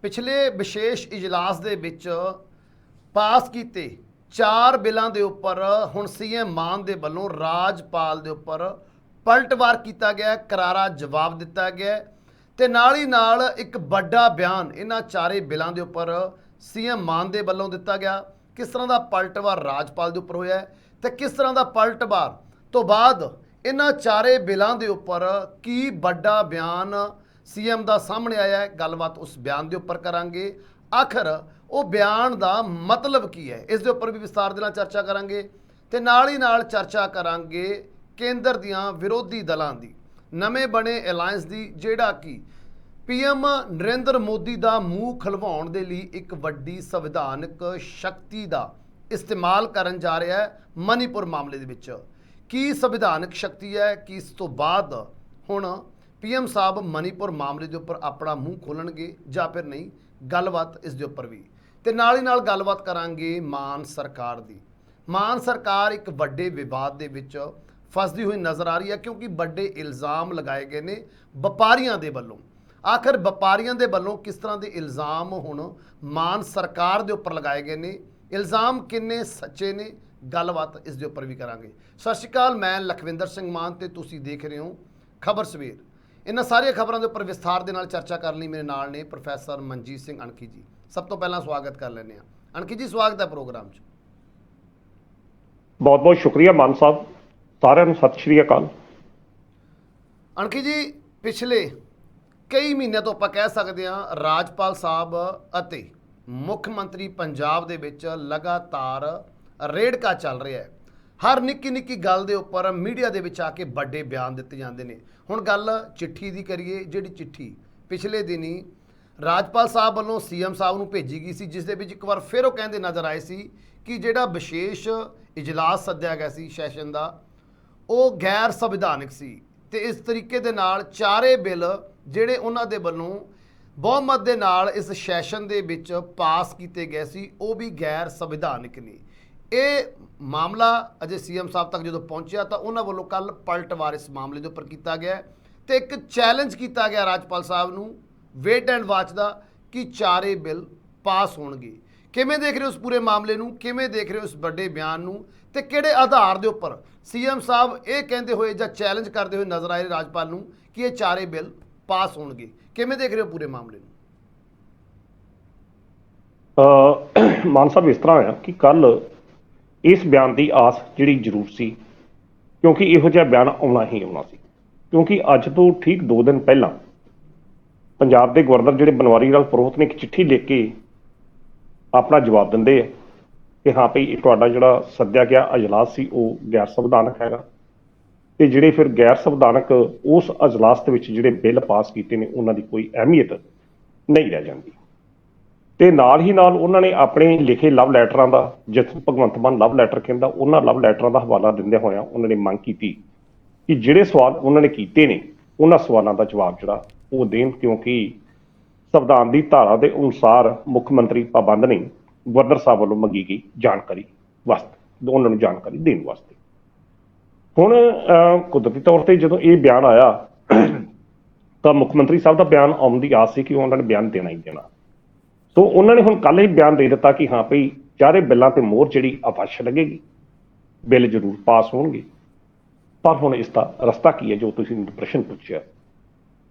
ਪਿਛਲੇ ਵਿਸ਼ੇਸ਼ ਇਜਲਾਸ ਦੇ ਵਿੱਚ ਪਾਸ ਕੀਤੇ 4 ਬਿੱਲਾਂ ਦੇ ਉੱਪਰ ਹੁਣ ਸੀਐਮ ਮਾਨ ਦੇ ਵੱਲੋਂ ਰਾਜਪਾਲ ਦੇ ਉੱਪਰ ਪਲਟਵਾਰ ਕੀਤਾ ਗਿਆ, ਕਰਾਰਾ ਜਵਾਬ ਦਿੱਤਾ ਗਿਆ ਤੇ ਨਾਲ ਹੀ ਨਾਲ ਇੱਕ ਵੱਡਾ ਬਿਆਨ ਇਹਨਾਂ ਚਾਰੇ ਬਿੱਲਾਂ ਦੇ ਉੱਪਰ ਸੀਐਮ ਮਾਨ ਦੇ ਵੱਲੋਂ ਦਿੱਤਾ ਗਿਆ। ਕਿਸ ਤਰ੍ਹਾਂ ਦਾ ਪਲਟਵਾਰ ਰਾਜਪਾਲ ਦੇ ਉੱਪਰ ਹੋਇਆ ਤੇ ਕਿਸ ਤਰ੍ਹਾਂ ਦਾ ਪਲਟਵਾਰ ਤੋਂ ਬਾਅਦ ਇਹਨਾਂ ਚਾਰੇ ਬਿੱਲਾਂ ਦੇ ਉੱਪਰ ਕੀ ਵੱਡਾ ਬਿਆਨ ਸੀਐਮ ਦਾ ਸਾਹਮਣੇ ਆਇਆ ਹੈ, ਗੱਲਬਾਤ ਉਸ ਬਿਆਨ ਦੇ ਉੱਪਰ ਕਰਾਂਗੇ। ਆਖਰ ਉਹ ਬਿਆਨ ਦਾ ਮਤਲਬ ਕੀ ਹੈ, ਇਸ ਦੇ ਉੱਪਰ ਵੀ ਵਿਸਤਾਰ ਦੇ ਨਾਲ ਚਰਚਾ ਕਰਾਂਗੇ ਤੇ ਨਾਲ ਹੀ ਨਾਲ ਚਰਚਾ ਕਰਾਂਗੇ ਕੇਂਦਰ ਦੀਆਂ ਵਿਰੋਧੀ ਦਲਾਂ ਦੀ ਨਵੇਂ ਬਣੇ ਅਲਾਇੰਸ ਦੀ, ਜਿਹੜਾ ਕਿ ਪੀਐਮ ਨਰਿੰਦਰ ਮੋਦੀ ਦਾ ਮੂੰਹ ਖਲਵਾਉਣ ਦੇ ਲਈ ਇੱਕ ਵੱਡੀ ਸੰਵਿਧਾਨਕ ਸ਼ਕਤੀ ਦਾ ਇਸਤੇਮਾਲ ਕਰਨ ਜਾ ਰਿਹਾ ਹੈ ਮਨੀਪੁਰ ਮਾਮਲੇ ਦੇ ਵਿੱਚ। ਕੀ ਸੰਵਿਧਾਨਕ ਸ਼ਕਤੀ ਹੈ ਕਿ ਇਸ ਤੋਂ ਬਾਅਦ ਹੁਣ ਪੀਐਮ ਸਾਹਿਬ ਮਨੀਪੁਰ ਮਾਮਲੇ ਦੇ ਉੱਪਰ ਆਪਣਾ ਮੂੰਹ ਖੋਲਣਗੇ ਜਾਂ ਫਿਰ ਨਹੀਂ, ਗੱਲਬਾਤ ਇਸ ਦੇ ਉੱਪਰ ਵੀ ਤੇ ਨਾਲ ਹੀ ਨਾਲ ਗੱਲਬਾਤ ਕਰਾਂਗੇ ਮਾਨ ਸਰਕਾਰ ਦੀ। ਮਾਨ ਸਰਕਾਰ ਇੱਕ ਵੱਡੇ ਵਿਵਾਦ ਦੇ ਵਿੱਚ ਫਸਦੀ ਹੋਈ ਨਜ਼ਰ ਆ ਰਹੀ ਹੈ ਕਿਉਂਕਿ ਵੱਡੇ ਇਲਜ਼ਾਮ ਲਗਾਏ ਗਏ ਨੇ ਵਪਾਰੀਆਂ ਦੇ ਵੱਲੋਂ। ਆਖਰ ਵਪਾਰੀਆਂ ਦੇ ਵੱਲੋਂ ਕਿਸ ਤਰ੍ਹਾਂ ਦੇ ਇਲਜ਼ਾਮ ਹੁਣ ਮਾਨ ਸਰਕਾਰ ਦੇ ਉੱਪਰ ਲਗਾਏ ਗਏ ਨੇ, ਇਲਜ਼ਾਮ ਕਿੰਨੇ ਸੱਚੇ ਨੇ, ਗੱਲਬਾਤ ਇਸ ਦੇ ਉੱਪਰ ਵੀ ਕਰਾਂਗੇ। ਸਤਿ ਸ਼੍ਰੀ ਅਕਾਲ, ਮੈਂ ਲਖਵਿੰਦਰ ਸਿੰਘ ਮਾਨ ਤੇ ਤੁਸੀਂ ਦੇਖ ਰਹੇ ਹੋ ਖਬਰ ਸਵੇਰ। ਇਹਨਾਂ ਸਾਰੀਆਂ ਖਬਰਾਂ ਦੇ ਉੱਪਰ ਵਿਸਥਾਰ ਦੇ ਨਾਲ ਚਰਚਾ ਕਰਨ ਲਈ ਮੇਰੇ ਨਾਲ ਨੇ ਪ੍ਰੋਫੈਸਰ ਮਨਜੀਤ ਸਿੰਘ ਅਣਖੀ ਜੀ। ਸਭ ਤੋਂ ਪਹਿਲਾਂ ਸਵਾਗਤ ਕਰ ਲੈਂਦੇ ਹਾਂ ਅਣਖੀ ਜੀ, ਸਵਾਗਤ ਹੈ ਪ੍ਰੋਗਰਾਮ 'ਚ। ਬਹੁਤ ਬਹੁਤ ਸ਼ੁਕਰੀਆ ਮਾਨ ਸਾਹਿਬ, ਸਾਰਿਆਂ ਨੂੰ ਸਤਿ ਸ਼੍ਰੀ ਅਕਾਲ। ਅਣਖੀ ਜੀ, ਪਿਛਲੇ ਕਈ ਮਹੀਨਿਆਂ ਤੋਂ ਆਪਾਂ ਕਹਿ ਸਕਦੇ ਹਾਂ ਰਾਜਪਾਲ ਸਾਹਿਬ ਅਤੇ ਮੁੱਖ ਮੰਤਰੀ ਪੰਜਾਬ ਦੇ ਵਿੱਚ ਲਗਾਤਾਰ ਰੇੜਕਾ ਚੱਲ ਰਿਹਾ ਹੈ। ਹਰ ਨਿੱਕੀ ਨਿੱਕੀ ਗੱਲ ਦੇ ਉੱਪਰ ਮੀਡੀਆ ਦੇ ਵਿੱਚ ਆ ਕੇ ਵੱਡੇ ਬਿਆਨ ਦਿੱਤੇ ਜਾਂਦੇ ਨੇ। ਹੁਣ ਗੱਲ ਚਿੱਠੀ ਦੀ ਕਰੀਏ, ਜਿਹੜੀ ਚਿੱਠੀ ਪਿਛਲੇ ਦਿਨੀ ਰਾਜਪਾਲ ਸਾਹਿਬ ਵੱਲੋਂ ਸੀਐਮ ਸਾਹਿਬ ਨੂੰ ਭੇਜੀ ਗਈ ਸੀ, ਜਿਸ ਦੇ ਵਿੱਚ ਇੱਕ ਵਾਰ ਫਿਰ ਉਹ ਕਹਿੰਦੇ ਨਜ਼ਰ ਆਏ ਸੀ ਕਿ ਜਿਹੜਾ ਵਿਸ਼ੇਸ਼ ਇਜਲਾਸ ਸੱਦਿਆ ਗਿਆ ਸੀ ਸੈਸ਼ਨ ਦਾ, ਉਹ ਗੈਰ ਸੰਵਿਧਾਨਕ ਸੀ ਤੇ ਇਸ ਤਰੀਕੇ ਦੇ ਨਾਲ ਚਾਰੇ ਬਿੱਲ ਜਿਹੜੇ ਉਹਨਾਂ ਦੇ ਵੱਲੋਂ ਬਹੁਮਤ ਦੇ ਨਾਲ ਇਸ ਸੈਸ਼ਨ ਦੇ ਵਿੱਚ ਪਾਸ ਕੀਤੇ ਗਏ ਸੀ, ਉਹ ਵੀ ਗੈਰ ਸੰਵਿਧਾਨਕ ਨੇ। ਇਹ ਮਾਮਲਾ ਅਜੇ ਸੀਐਮ ਸਾਹਿਬ ਤੱਕ ਜਦੋਂ ਪਹੁੰਚਿਆ ਤਾਂ ਉਹਨਾਂ ਵੱਲੋਂ ਕੱਲ ਪਲਟਵਾਰ ਇਸ ਮਾਮਲੇ ਦੇ ਉੱਪਰ ਕੀਤਾ ਗਿਆ ਤੇ ਇੱਕ ਚੈਲੰਜ ਕੀਤਾ ਗਿਆ ਰਾਜਪਾਲ ਸਾਹਿਬ ਨੂੰ ਵੇਟ ਐਂਡ ਵਾਚ ਦਾ ਕਿ ਚਾਰੇ ਬਿੱਲ ਪਾਸ ਹੋਣਗੇ। ਕਿਵੇਂ ਦੇਖ ਰਹੇ ਹੋ ਉਸ ਪੂਰੇ ਮਾਮਲੇ ਨੂੰ, ਕਿਵੇਂ ਦੇਖ ਰਹੇ ਹੋ ਇਸ ਵੱਡੇ ਬਿਆਨ ਨੂੰ ਤੇ ਕਿਹੜੇ ਆਧਾਰ ਦੇ ਉੱਪਰ ਸੀਐਮ ਸਾਹਿਬ ਇਹ ਕਹਿੰਦੇ ਹੋਏ ਜਾਂ ਚੈਲੰਜ ਕਰਦੇ ਹੋਏ ਨਜ਼ਰ ਆਏ ਰਾਜਪਾਲ ਨੂੰ ਕਿ ਇਹ ਚਾਰੇ ਬਿੱਲ ਪਾਸ ਹੋਣਗੇ? ਕਿਵੇਂ ਦੇਖ ਰਹੇ ਹੋ ਪੂਰੇ ਮਾਮਲੇ ਨੂੰ? ਮਾਨ ਸਾਹਿਬ, ਇਸ ਤਰ੍ਹਾਂ ਹੋਇਆ ਕਿ ਕੱਲ ਇਸ ਬਿਆਨ ਦੀ ਆਸ ਜਿਹੜੀ ਜ਼ਰੂਰ ਸੀ, ਕਿਉਂਕਿ ਇਹੋ ਜਿਹਾ ਬਿਆਨ ਆਉਣਾ ਹੀ ਆਉਣਾ ਸੀ। ਕਿਉਂਕਿ ਅੱਜ ਤੋਂ ਠੀਕ 2 ਦਿਨ ਪਹਿਲਾਂ ਪੰਜਾਬ ਦੇ ਗਵਰਨਰ ਜਿਹੜੇ ਬਨਵਾਰੀ ਲਾਲ ਪੁਰੋਹਿਤ ਨੇ ਇੱਕ ਚਿੱਠੀ ਲਿਖ ਕੇ ਆਪਣਾ ਜਵਾਬ ਦਿੰਦੇ ਆ ਕਿ ਹਾਂ ਭਈ ਤੁਹਾਡਾ ਜਿਹੜਾ ਸੱਦਿਆ ਗਿਆ ਅਜਲਾਸ ਸੀ ਉਹ ਗੈਰ ਸੰਵਿਧਾਨਕ ਹੈਗਾ ਤੇ ਜਿਹੜੇ ਫਿਰ ਗੈਰ ਸੰਵਿਧਾਨਕ ਉਸ ਅਜਲਾਸ ਦੇ ਵਿੱਚ ਜਿਹੜੇ ਬਿੱਲ ਪਾਸ ਕੀਤੇ ਨੇ ਉਹਨਾਂ ਦੀ ਕੋਈ ਅਹਿਮੀਅਤ ਨਹੀਂ ਰਹਿ ਜਾਂਦੀ। ਤੇ ਨਾਲ ਹੀ ਨਾਲ ਉਹਨਾਂ ਨੇ ਆਪਣੇ ਲਿਖੇ ਲਵ ਲੈਟਰਾਂ ਦਾ, ਜਿਸ ਭਗਵੰਤ ਮਾਨ ਲਵ ਲੈਟਰ ਕਹਿੰਦਾ, ਉਹਨਾਂ ਲਵ ਲੈਟਰਾਂ ਦਾ ਹਵਾਲਾ ਦਿੰਦਿਆਂ ਹੋਇਆਂ ਉਹਨਾਂ ਨੇ ਮੰਗ ਕੀਤੀ ਕਿ ਜਿਹੜੇ ਸਵਾਲ ਉਹਨਾਂ ਨੇ ਕੀਤੇ ਨੇ ਉਹਨਾਂ ਸਵਾਲਾਂ ਦਾ ਜਵਾਬ ਜਿਹੜਾ ਉਹ ਦੇਣ, ਕਿਉਂਕਿ ਸੰਵਿਧਾਨ ਦੀ ਧਾਰਾ ਦੇ ਅਨੁਸਾਰ ਮੁੱਖ ਮੰਤਰੀ ਪਾਬੰਦ ਨਹੀਂ, ਗਵਰਨਰ ਸਾਹਿਬ ਵੱਲੋਂ ਮੰਗੀ ਗਈ ਜਾਣਕਾਰੀ ਵਾਸਤੇ ਉਹਨਾਂ ਨੂੰ ਜਾਣਕਾਰੀ ਦੇਣ ਵਾਸਤੇ। ਹੁਣ ਕੁਦਰਤੀ ਤੌਰ ਤੇ ਜਦੋਂ ਇਹ ਬਿਆਨ ਆਇਆ ਤਾਂ ਮੁੱਖ ਮੰਤਰੀ ਸਾਹਿਬ ਦਾ ਬਿਆਨ ਆਉਣ ਦੀ ਆਸ ਸੀ ਕਿ ਉਹਨਾਂ ਨੇ ਬਿਆਨ ਦੇਣਾ ਹੀ ਦੇਣਾ। ਸੋ ਉਹਨਾਂ ਨੇ ਹੁਣ ਕੱਲ੍ਹ ਹੀ ਬਿਆਨ ਦੇ ਦਿੱਤਾ ਕਿ ਹਾਂ ਭਈ ਚਾਰੇ ਬਿੱਲਾਂ ਤੇ ਮੋਹਰ ਜਿਹੜੀ ਅਵੱਸ਼ ਲੱਗੇਗੀ, ਬਿੱਲ ਜ਼ਰੂਰ ਪਾਸ ਹੋਣਗੇ। ਪਰ ਹੁਣ ਇਸ ਦਾ ਰਸਤਾ ਕੀ ਹੈ, ਜੋ ਤੁਸੀਂ ਪ੍ਰਸ਼ਨ ਪੁੱਛਿਆ।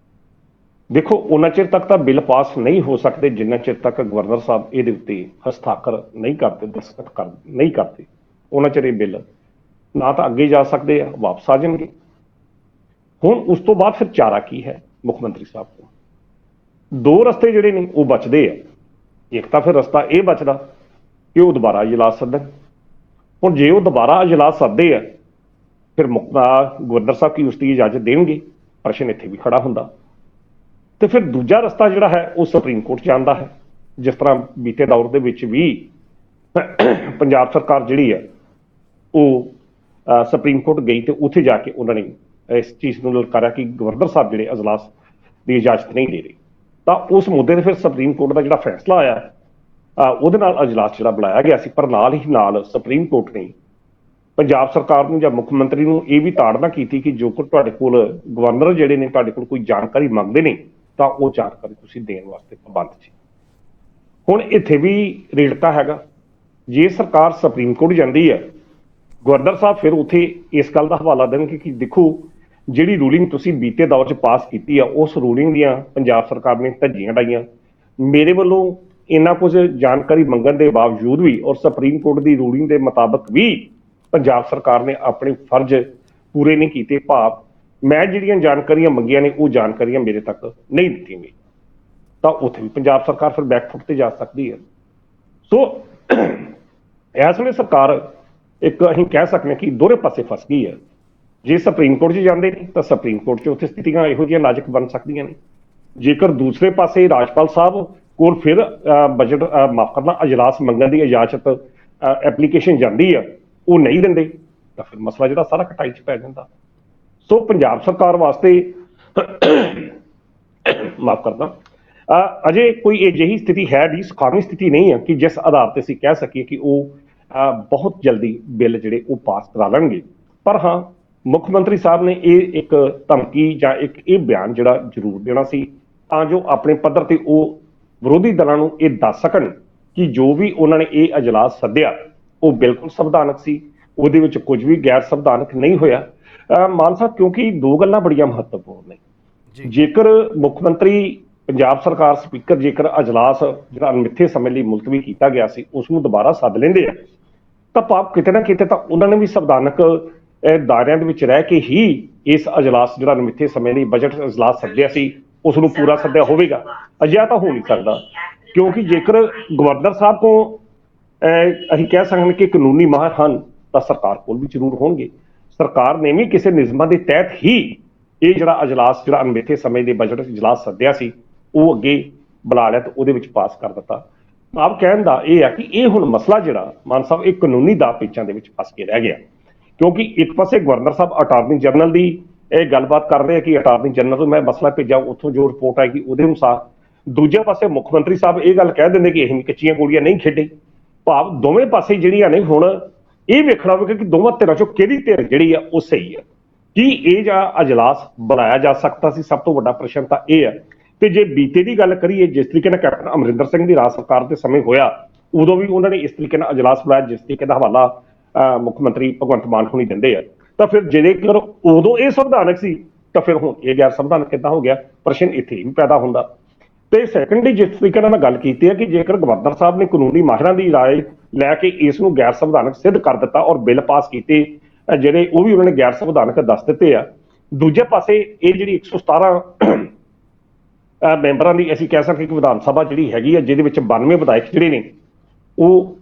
ਦੇਖੋ, ਉਹਨਾਂ ਚਿਰ ਤੱਕ ਤਾਂ ਬਿੱਲ ਪਾਸ ਨਹੀਂ ਹੋ ਸਕਦੇ ਜਿੰਨਾ ਚਿਰ ਤੱਕ ਗਵਰਨਰ ਸਾਹਿਬ ਇਹਦੇ ਉੱਤੇ ਹਸਤਾਖਰ ਨਹੀਂ ਕਰਦੇ, ਦਸਤਖਤ ਨਹੀਂ ਕਰਦੇ, ਉਹਨਾਂ ਚਿਰ ਇਹ ਬਿੱਲ ਨਾ ਤਾਂ ਅੱਗੇ ਜਾ ਸਕਦੇ ਆ, ਵਾਪਸ ਆ ਜਾਣਗੇ। ਹੁਣ ਉਸ ਤੋਂ ਬਾਅਦ ਫਿਰ ਚਾਰਾ ਕੀ ਹੈ ਮੁੱਖ ਮੰਤਰੀ ਸਾਹਿਬ ਕੋਲ? 2 ਰਸਤੇ ਜਿਹੜੇ ਨੇ ਉਹ ਬਚਦੇ ਆ। ਇੱਕ ਤਾਂ ਫਿਰ ਰਸਤਾ ਇਹ ਬਚਦਾ ਕਿ ਉਹ ਦੁਬਾਰਾ ਇਜਲਾਸ ਸੱਦਣ। ਹੁਣ ਜੇ ਉਹ ਦੁਬਾਰਾ ਇਜਲਾਸ ਸੱਦਦੇ ਆ ਫਿਰ ਗਵਰਨਰ ਸਾਹਿਬ ਕੀ ਉਸ ਦੀ ਇਜਾਜ਼ਤ ਦੇਣਗੇ? ਪ੍ਰਸ਼ਨ ਇੱਥੇ ਵੀ ਖੜਾ ਹੁੰਦਾ। ਤੇ ਫਿਰ ਦੂਜਾ ਰਸਤਾ ਜਿਹੜਾ ਹੈ ਉਹ ਸੁਪਰੀਮ ਕੋਰਟ ਜਾਂਦਾ ਹੈ। ਜਿਸ ਤਰ੍ਹਾਂ ਬੀਤੇ ਦੌਰ ਦੇ ਵਿੱਚ ਵੀ ਪੰਜਾਬ ਸਰਕਾਰ ਜਿਹੜੀ ਹੈ ਉਹ ਸੁਪਰੀਮ ਕੋਰਟ ਗਈ ਤੇ ਉੱਥੇ ਜਾ ਕੇ ਉਹਨਾਂ ਨੇ ਇਸ ਚੀਜ਼ ਨੂੰ ਲਲਕਾਰਿਆ ਕਿ ਗਵਰਨਰ ਸਾਹਿਬ ਜਿਹੜੇ ਅਜਲਾਸ ਦੀ ਇਜਾਜ਼ਤ ਨਹੀਂ ਦੇ ਰਹੇ। ਤਾਂ ਉਸ ਮੁੱਦੇ 'ਤੇ ਫਿਰ ਸੁਪਰੀਮ ਕੋਰਟ ਦਾ ਜਿਹੜਾ ਫੈਸਲਾ ਆਇਆ ਉਹਦੇ ਨਾਲ ਅਜਲਾਸ ਜਿਹੜਾ ਬੁਲਾਇਆ ਗਿਆ ਸੀ। ਪਰ ਨਾਲ ਹੀ ਨਾਲ ਸੁਪਰੀਮ ਕੋਰਟ ਨੇ ਪੰਜਾਬ ਸਰਕਾਰ ਨੂੰ ਜਾਂ ਮੁੱਖ ਮੰਤਰੀ ਨੂੰ ਇਹ ਵੀ ਤਾੜਨਾ ਕੀਤੀ ਕਿ ਜੋ ਤੁਹਾਡੇ ਕੋਲ ਗਵਰਨਰ ਜਿਹੜੇ ਨੇ ਤੁਹਾਡੇ ਕੋਲ ਕੋਈ ਜਾਣਕਾਰੀ ਮੰਗਦੇ ਨੇ ਤਾਂ ਉਹ ਜਾਣਕਾਰੀ ਤੁਸੀਂ ਦੇਣ ਵਾਸਤੇ ਪਾਬੰਦ ਸੀ। ਹੁਣ ਇੱਥੇ ਵੀ ਰੇੜਕਾ ਹੈਗਾ। ਜੇ ਸਰਕਾਰ ਸੁਪਰੀਮ ਕੋਰਟ ਜਾਂਦੀ ਹੈ, ਗਵਰਨਰ ਸਾਹਿਬ ਫਿਰ ਉੱਥੇ ਇਸ ਗੱਲ ਦਾ ਹਵਾਲਾ ਦੇਣਗੇ ਕਿ ਦੇਖੋ ਜਿਹੜੀ ਰੂਲਿੰਗ ਤੁਸੀਂ ਬੀਤੇ ਦੌਰ 'ਚ ਪਾਸ ਕੀਤੀ ਆ, ਉਸ ਰੂਲਿੰਗ ਦੀਆਂ ਪੰਜਾਬ ਸਰਕਾਰ ਨੇ ਧੱਜੀਆਂ ਡਾਈਆਂ। ਮੇਰੇ ਵੱਲੋਂ ਇੰਨਾ ਕੁਝ ਜਾਣਕਾਰੀ ਮੰਗਣ ਦੇ ਬਾਵਜੂਦ ਵੀ ਔਰ ਸੁਪਰੀਮ ਕੋਰਟ ਦੀ ਰੂਲਿੰਗ ਦੇ ਮੁਤਾਬਕ ਵੀ ਪੰਜਾਬ ਸਰਕਾਰ ਨੇ ਆਪਣੇ ਫਰਜ਼ ਪੂਰੇ ਨਹੀਂ ਕੀਤੇ। ਭਾਵ ਮੈਂ ਜਿਹੜੀਆਂ ਜਾਣਕਾਰੀਆਂ ਮੰਗੀਆਂ ਨੇ ਉਹ ਜਾਣਕਾਰੀਆਂ ਮੇਰੇ ਤੱਕ ਨਹੀਂ ਦਿੱਤੀਆਂ ਗਈਆਂ, ਤਾਂ ਉੱਥੇ ਵੀ ਪੰਜਾਬ ਸਰਕਾਰ ਫਿਰ ਬੈਕਫੁੱਟ ਤੇ ਜਾ ਸਕਦੀ ਹੈ। ਸੋ ਇਸ ਵੇਲੇ ਸਰਕਾਰ ਇੱਕ ਅਸੀਂ ਕਹਿ ਸਕਦੇ ਕਿ ਦੋਹਰੇ ਪਾਸੇ ਫਸ ਗਈ ਹੈ। ਜੇ ਸੁਪਰੀਮ ਕੋਰਟ 'ਚ ਜਾਂਦੇ ਨੇ ਤਾਂ ਸੁਪਰੀਮ ਕੋਰਟ 'ਚ ਉੱਥੇ ਸਥਿਤੀਆਂ ਇਹੋ ਜਿਹੀਆਂ ਨਾਜ਼ੁਕ ਬਣ ਸਕਦੀਆਂ ਨੇ। ਜੇਕਰ ਦੂਸਰੇ ਪਾਸੇ ਰਾਜਪਾਲ ਸਾਹਿਬ ਕੋਲ ਫਿਰ ਬਜਟ ਮਾਫ ਕਰਨਾ ਅਜਲਾਸ ਮੰਗਣ ਦੀ ਇਜਾਜ਼ਤ ਐਪਲੀਕੇਸ਼ਨ ਜਾਂਦੀ ਆ, ਉਹ ਨਹੀਂ ਦਿੰਦੇ, ਤਾਂ ਫਿਰ ਮਸਲਾ ਜਿਹੜਾ ਸਾਰਾ ਕਟਾਈ 'ਚ ਪੈ ਜਾਂਦਾ। ਸੋ ਪੰਜਾਬ ਸਰਕਾਰ ਵਾਸਤੇ ਮਾਫ ਕਰਨਾ ਅਜੇ ਕੋਈ ਅਜਿਹੀ ਸਥਿਤੀ ਹੈ ਦੀ ਸੁਖਾਵੀਂ ਸਥਿਤੀ ਨਹੀਂ ਹੈ ਕਿ ਜਿਸ ਆਧਾਰ ਤੇ ਅਸੀਂ ਕਹਿ ਸਕੀਏ ਕਿ ਉਹ ਬਹੁਤ ਜਲਦੀ ਬਿੱਲ ਜਿਹੜੇ ਉਹ ਪਾਸ ਕਰਾ ਲੈਣਗੇ। ਪਰ ਹਾਂ, ਮੁੱਖ ਮੰਤਰੀ ਸਾਹਿਬ ਨੇ ਇਹ ਇੱਕ ਧਮਕੀ ਜਾਂ ਇੱਕ ਇਹ ਬਿਆਨ ਜਿਹੜਾ ਜ਼ਰੂਰ ਦੇਣਾ ਸੀ, ਤਾਂ ਜੋ ਆਪਣੇ ਪੱਧਰ ਤੇ ਉਹ ਵਿਰੋਧੀ ਦਲਾਂ ਨੂੰ ਇਹ ਦੱਸ ਸਕਣ ਕਿ ਜੋ ਵੀ ਉਹਨਾਂ ਨੇ ਇਹ ਅਜਲਾਸ ਸੱਦਿਆ ਉਹ ਬਿਲਕੁਲ ਸੰਵਿਧਾਨਕ ਸੀ, ਉਹਦੇ ਵਿੱਚ ਕੁਝ ਵੀ ਗੈਰ ਸੰਵਿਧਾਨਕ ਨਹੀਂ ਹੋਇਆ। ਮਾਨ ਸਾਹਿਬ, ਕਿਉਂਕਿ ਦੋ ਗੱਲਾਂ ਬੜੀਆਂ ਮਹੱਤਵਪੂਰਨ ਨੇ। ਜੇਕਰ ਮੁੱਖ ਮੰਤਰੀ, ਪੰਜਾਬ ਸਰਕਾਰ, ਸਪੀਕਰ ਜੇਕਰ ਅਜਲਾਸ ਜਿਹੜਾ ਅਣਮਿੱਥੇ ਸਮੇਂ ਲਈ ਮੁਲਤਵੀ ਕੀਤਾ ਗਿਆ ਸੀ ਉਸ ਨੂੰ ਦੁਬਾਰਾ ਸੱਦ ਲੈਂਦੇ ਆ, ਤਾਂ ਭਾਵ ਕਿਤੇ ਨਾ ਕਿਤੇ ਤਾਂ ਉਹਨਾਂ ਨੇ ਵੀ ਸੰਵਿਧਾਨਕ ਦਾਇਰਿਆਂ ਦੇ ਵਿੱਚ ਰਹਿ ਕੇ ਹੀ ਇਸ ਅਜਲਾਸ ਜਿਹੜਾ ਅਣਮਿੱਥੇ ਸਮੇਂ ਲਈ ਬਜਟ ਅਜਲਾਸ ਸੱਦਿਆ ਸੀ ਉਸ ਨੂੰ ਪੂਰਾ ਸੱਦਿਆ ਹੋਵੇਗਾ। ਅਜਿਹਾ ਤਾਂ ਹੋ ਨਹੀਂ ਸਕਦਾ, ਕਿਉਂਕਿ ਜੇਕਰ ਗਵਰਨਰ ਸਾਹਿਬ ਤੋਂ ਅਸੀਂ ਕਹਿ ਸਕਦੇ ਕਿ ਕਾਨੂੰਨੀ ਮਾਹਰ ਹਨ ਤਾਂ ਸਰਕਾਰ ਕੋਲ ਵੀ ਜ਼ਰੂਰ ਹੋਣਗੇ। ਸਰਕਾਰ ਨੇ ਵੀ ਕਿਸੇ ਨਿਯਮਾਂ ਦੇ ਤਹਿਤ ਹੀ ਇਹ ਜਿਹੜਾ ਅਜਲਾਸ ਜਿਹੜਾ ਅਣਮਿੱਥੇ ਸਮੇਂ ਦੇ ਬਜਟ ਅਜਲਾਸ ਸੱਦਿਆ ਸੀ ਉਹ ਅੱਗੇ ਬੁਲਾ ਲਿਆ ਤੇ ਉਹਦੇ ਵਿੱਚ ਪਾਸ ਕਰ ਦਿੱਤਾ। ਆਪ ਕਹਿਣ ਦਾ ਇਹ ਆ ਕਿ ਇਹ ਹੁਣ ਮਸਲਾ ਜਿਹੜਾ ਮਾਨ ਸਾਹਿਬ ਇਹ ਕਾਨੂੰਨੀ ਦਾਅ ਪੇਚਾਂ ਦੇ ਵਿੱਚ ਫਸ ਕੇ ਰਹਿ ਗਿਆ, ਕਿਉਂਕਿ ਇੱਕ ਪਾਸੇ ਗਵਰਨਰ ਸਾਹਿਬ ਅਟਾਰਨੀ ਜਨਰਲ ਦੀ ਇਹ ਗੱਲਬਾਤ ਕਰ ਰਹੇ ਆ ਕਿ ਅਟਾਰਨੀ ਜਨਰਲ ਨੂੰ ਮੈਂ ਮਸਲਾ ਭੇਜਾ, ਉੱਥੋਂ ਜੋ ਰਿਪੋਰਟ ਆਏਗੀ ਉਹਦੇ ਅਨੁਸਾਰ। ਦੂਜੇ ਪਾਸੇ ਮੁੱਖ ਮੰਤਰੀ ਸਾਹਿਬ ਇਹ ਗੱਲ ਕਹਿ ਦਿੰਦੇ ਕਿ ਅਸੀਂ ਕੱਚੀਆਂ ਗੋਲੀਆਂ ਨਹੀਂ ਖੇਡੇ। ਭਾਵ ਦੋਵੇਂ ਪਾਸੇ ਜਿਹੜੀਆਂ ਨੇ ਹੁਣ ਇਹ ਵੇਖਣਾ ਹੋਵੇਗਾ ਕਿ ਦੋਵਾਂ ਧਿਰਾਂ ਚੋਂ ਕਿਹੜੀ ਧਿਰ ਜਿਹੜੀ ਆ ਉਹ ਸਹੀ ਹੈ। ਕੀ ਇਹ ਜਿਹੜਾ ਅਜਲਾਸ ਬਣਾਇਆ ਜਾ ਸਕਦਾ ਸੀ? ਸਭ ਤੋਂ ਵੱਡਾ ਪ੍ਰਸ਼ਨ ਤਾਂ ਇਹ ਹੈ। ਤੇ ਜੇ ਬੀਤੇ ਦੀ ਗੱਲ ਕਰੀਏ, ਜਿਸ ਤਰੀਕੇ ਨਾਲ ਕੈਪਟਨ ਅਮਰਿੰਦਰ ਸਿੰਘ ਦੀ ਰਾਜ ਸਰਕਾਰ ਦੇ ਸਮੇਂ ਹੋਇਆ, ਉਦੋਂ ਵੀ ਉਹਨਾਂ ਨੇ ਇਸ ਤਰੀਕੇ ਨਾਲ ਅਜਲਾਸ ਬੁਲਾਇਆ ਜਿਸ ਤਰੀਕੇ ਦਾ ਹਵਾਲਾ ਮੁੱਖ ਮੰਤਰੀ ਭਗਵੰਤ ਮਾਨ ਹੁਣੀ ਦਿੰਦੇ ਆ। ਤਾਂ ਫਿਰ ਜੇਕਰ ਉਦੋਂ ਇਹ ਸੰਵਿਧਾਨਕ ਸੀ ਤਾਂ ਫਿਰ ਹੁਣ ਇਹ ਗੈਰ ਸੰਵਿਧਾਨਕ ਕਿੱਦਾਂ ਹੋ ਗਿਆ? ਪ੍ਰਸ਼ਨ ਇੱਥੇ ਵੀ ਪੈਦਾ ਹੁੰਦਾ। ਤੇ ਸੈਕੰਡਲੀ ਜਿਸ ਤਰੀਕੇ ਨਾਲ ਮੈਂ ਗੱਲ ਕੀਤੀ ਹੈ ਕਿ ਜੇਕਰ ਗਵਰਨਰ ਸਾਹਿਬ ਨੇ ਕਾਨੂੰਨੀ ਮਾਹਿਰਾਂ ਦੀ ਰਾਏ ਲੈ ਕੇ ਇਸ ਨੂੰ ਗੈਰ ਸੰਵਿਧਾਨਕ ਸਿੱਧ ਕਰ ਦਿੱਤਾ ਔਰ ਬਿੱਲ ਪਾਸ ਕੀਤੇ ਜਿਹੜੇ ਉਹ ਵੀ ਉਹਨਾਂ ਨੇ ਗੈਰ ਸੰਵਿਧਾਨਕ ਦੱਸ ਦਿੱਤੇ ਆ, ਦੂਜੇ ਪਾਸੇ ਇਹ ਜਿਹੜੀ 117 ਮੈਂਬਰਾਂ ਦੀ ਅਸੀਂ ਕਹਿ ਸਕਦੇ ਕਿ ਵਿਧਾਨ ਸਭਾ ਜਿਹੜੀ ਹੈਗੀ ਆ, ਜਿਹਦੇ ਵਿੱਚ 92 ਵਿਧਾਇਕ ਜਿਹੜੇ ਨੇ ਉਹ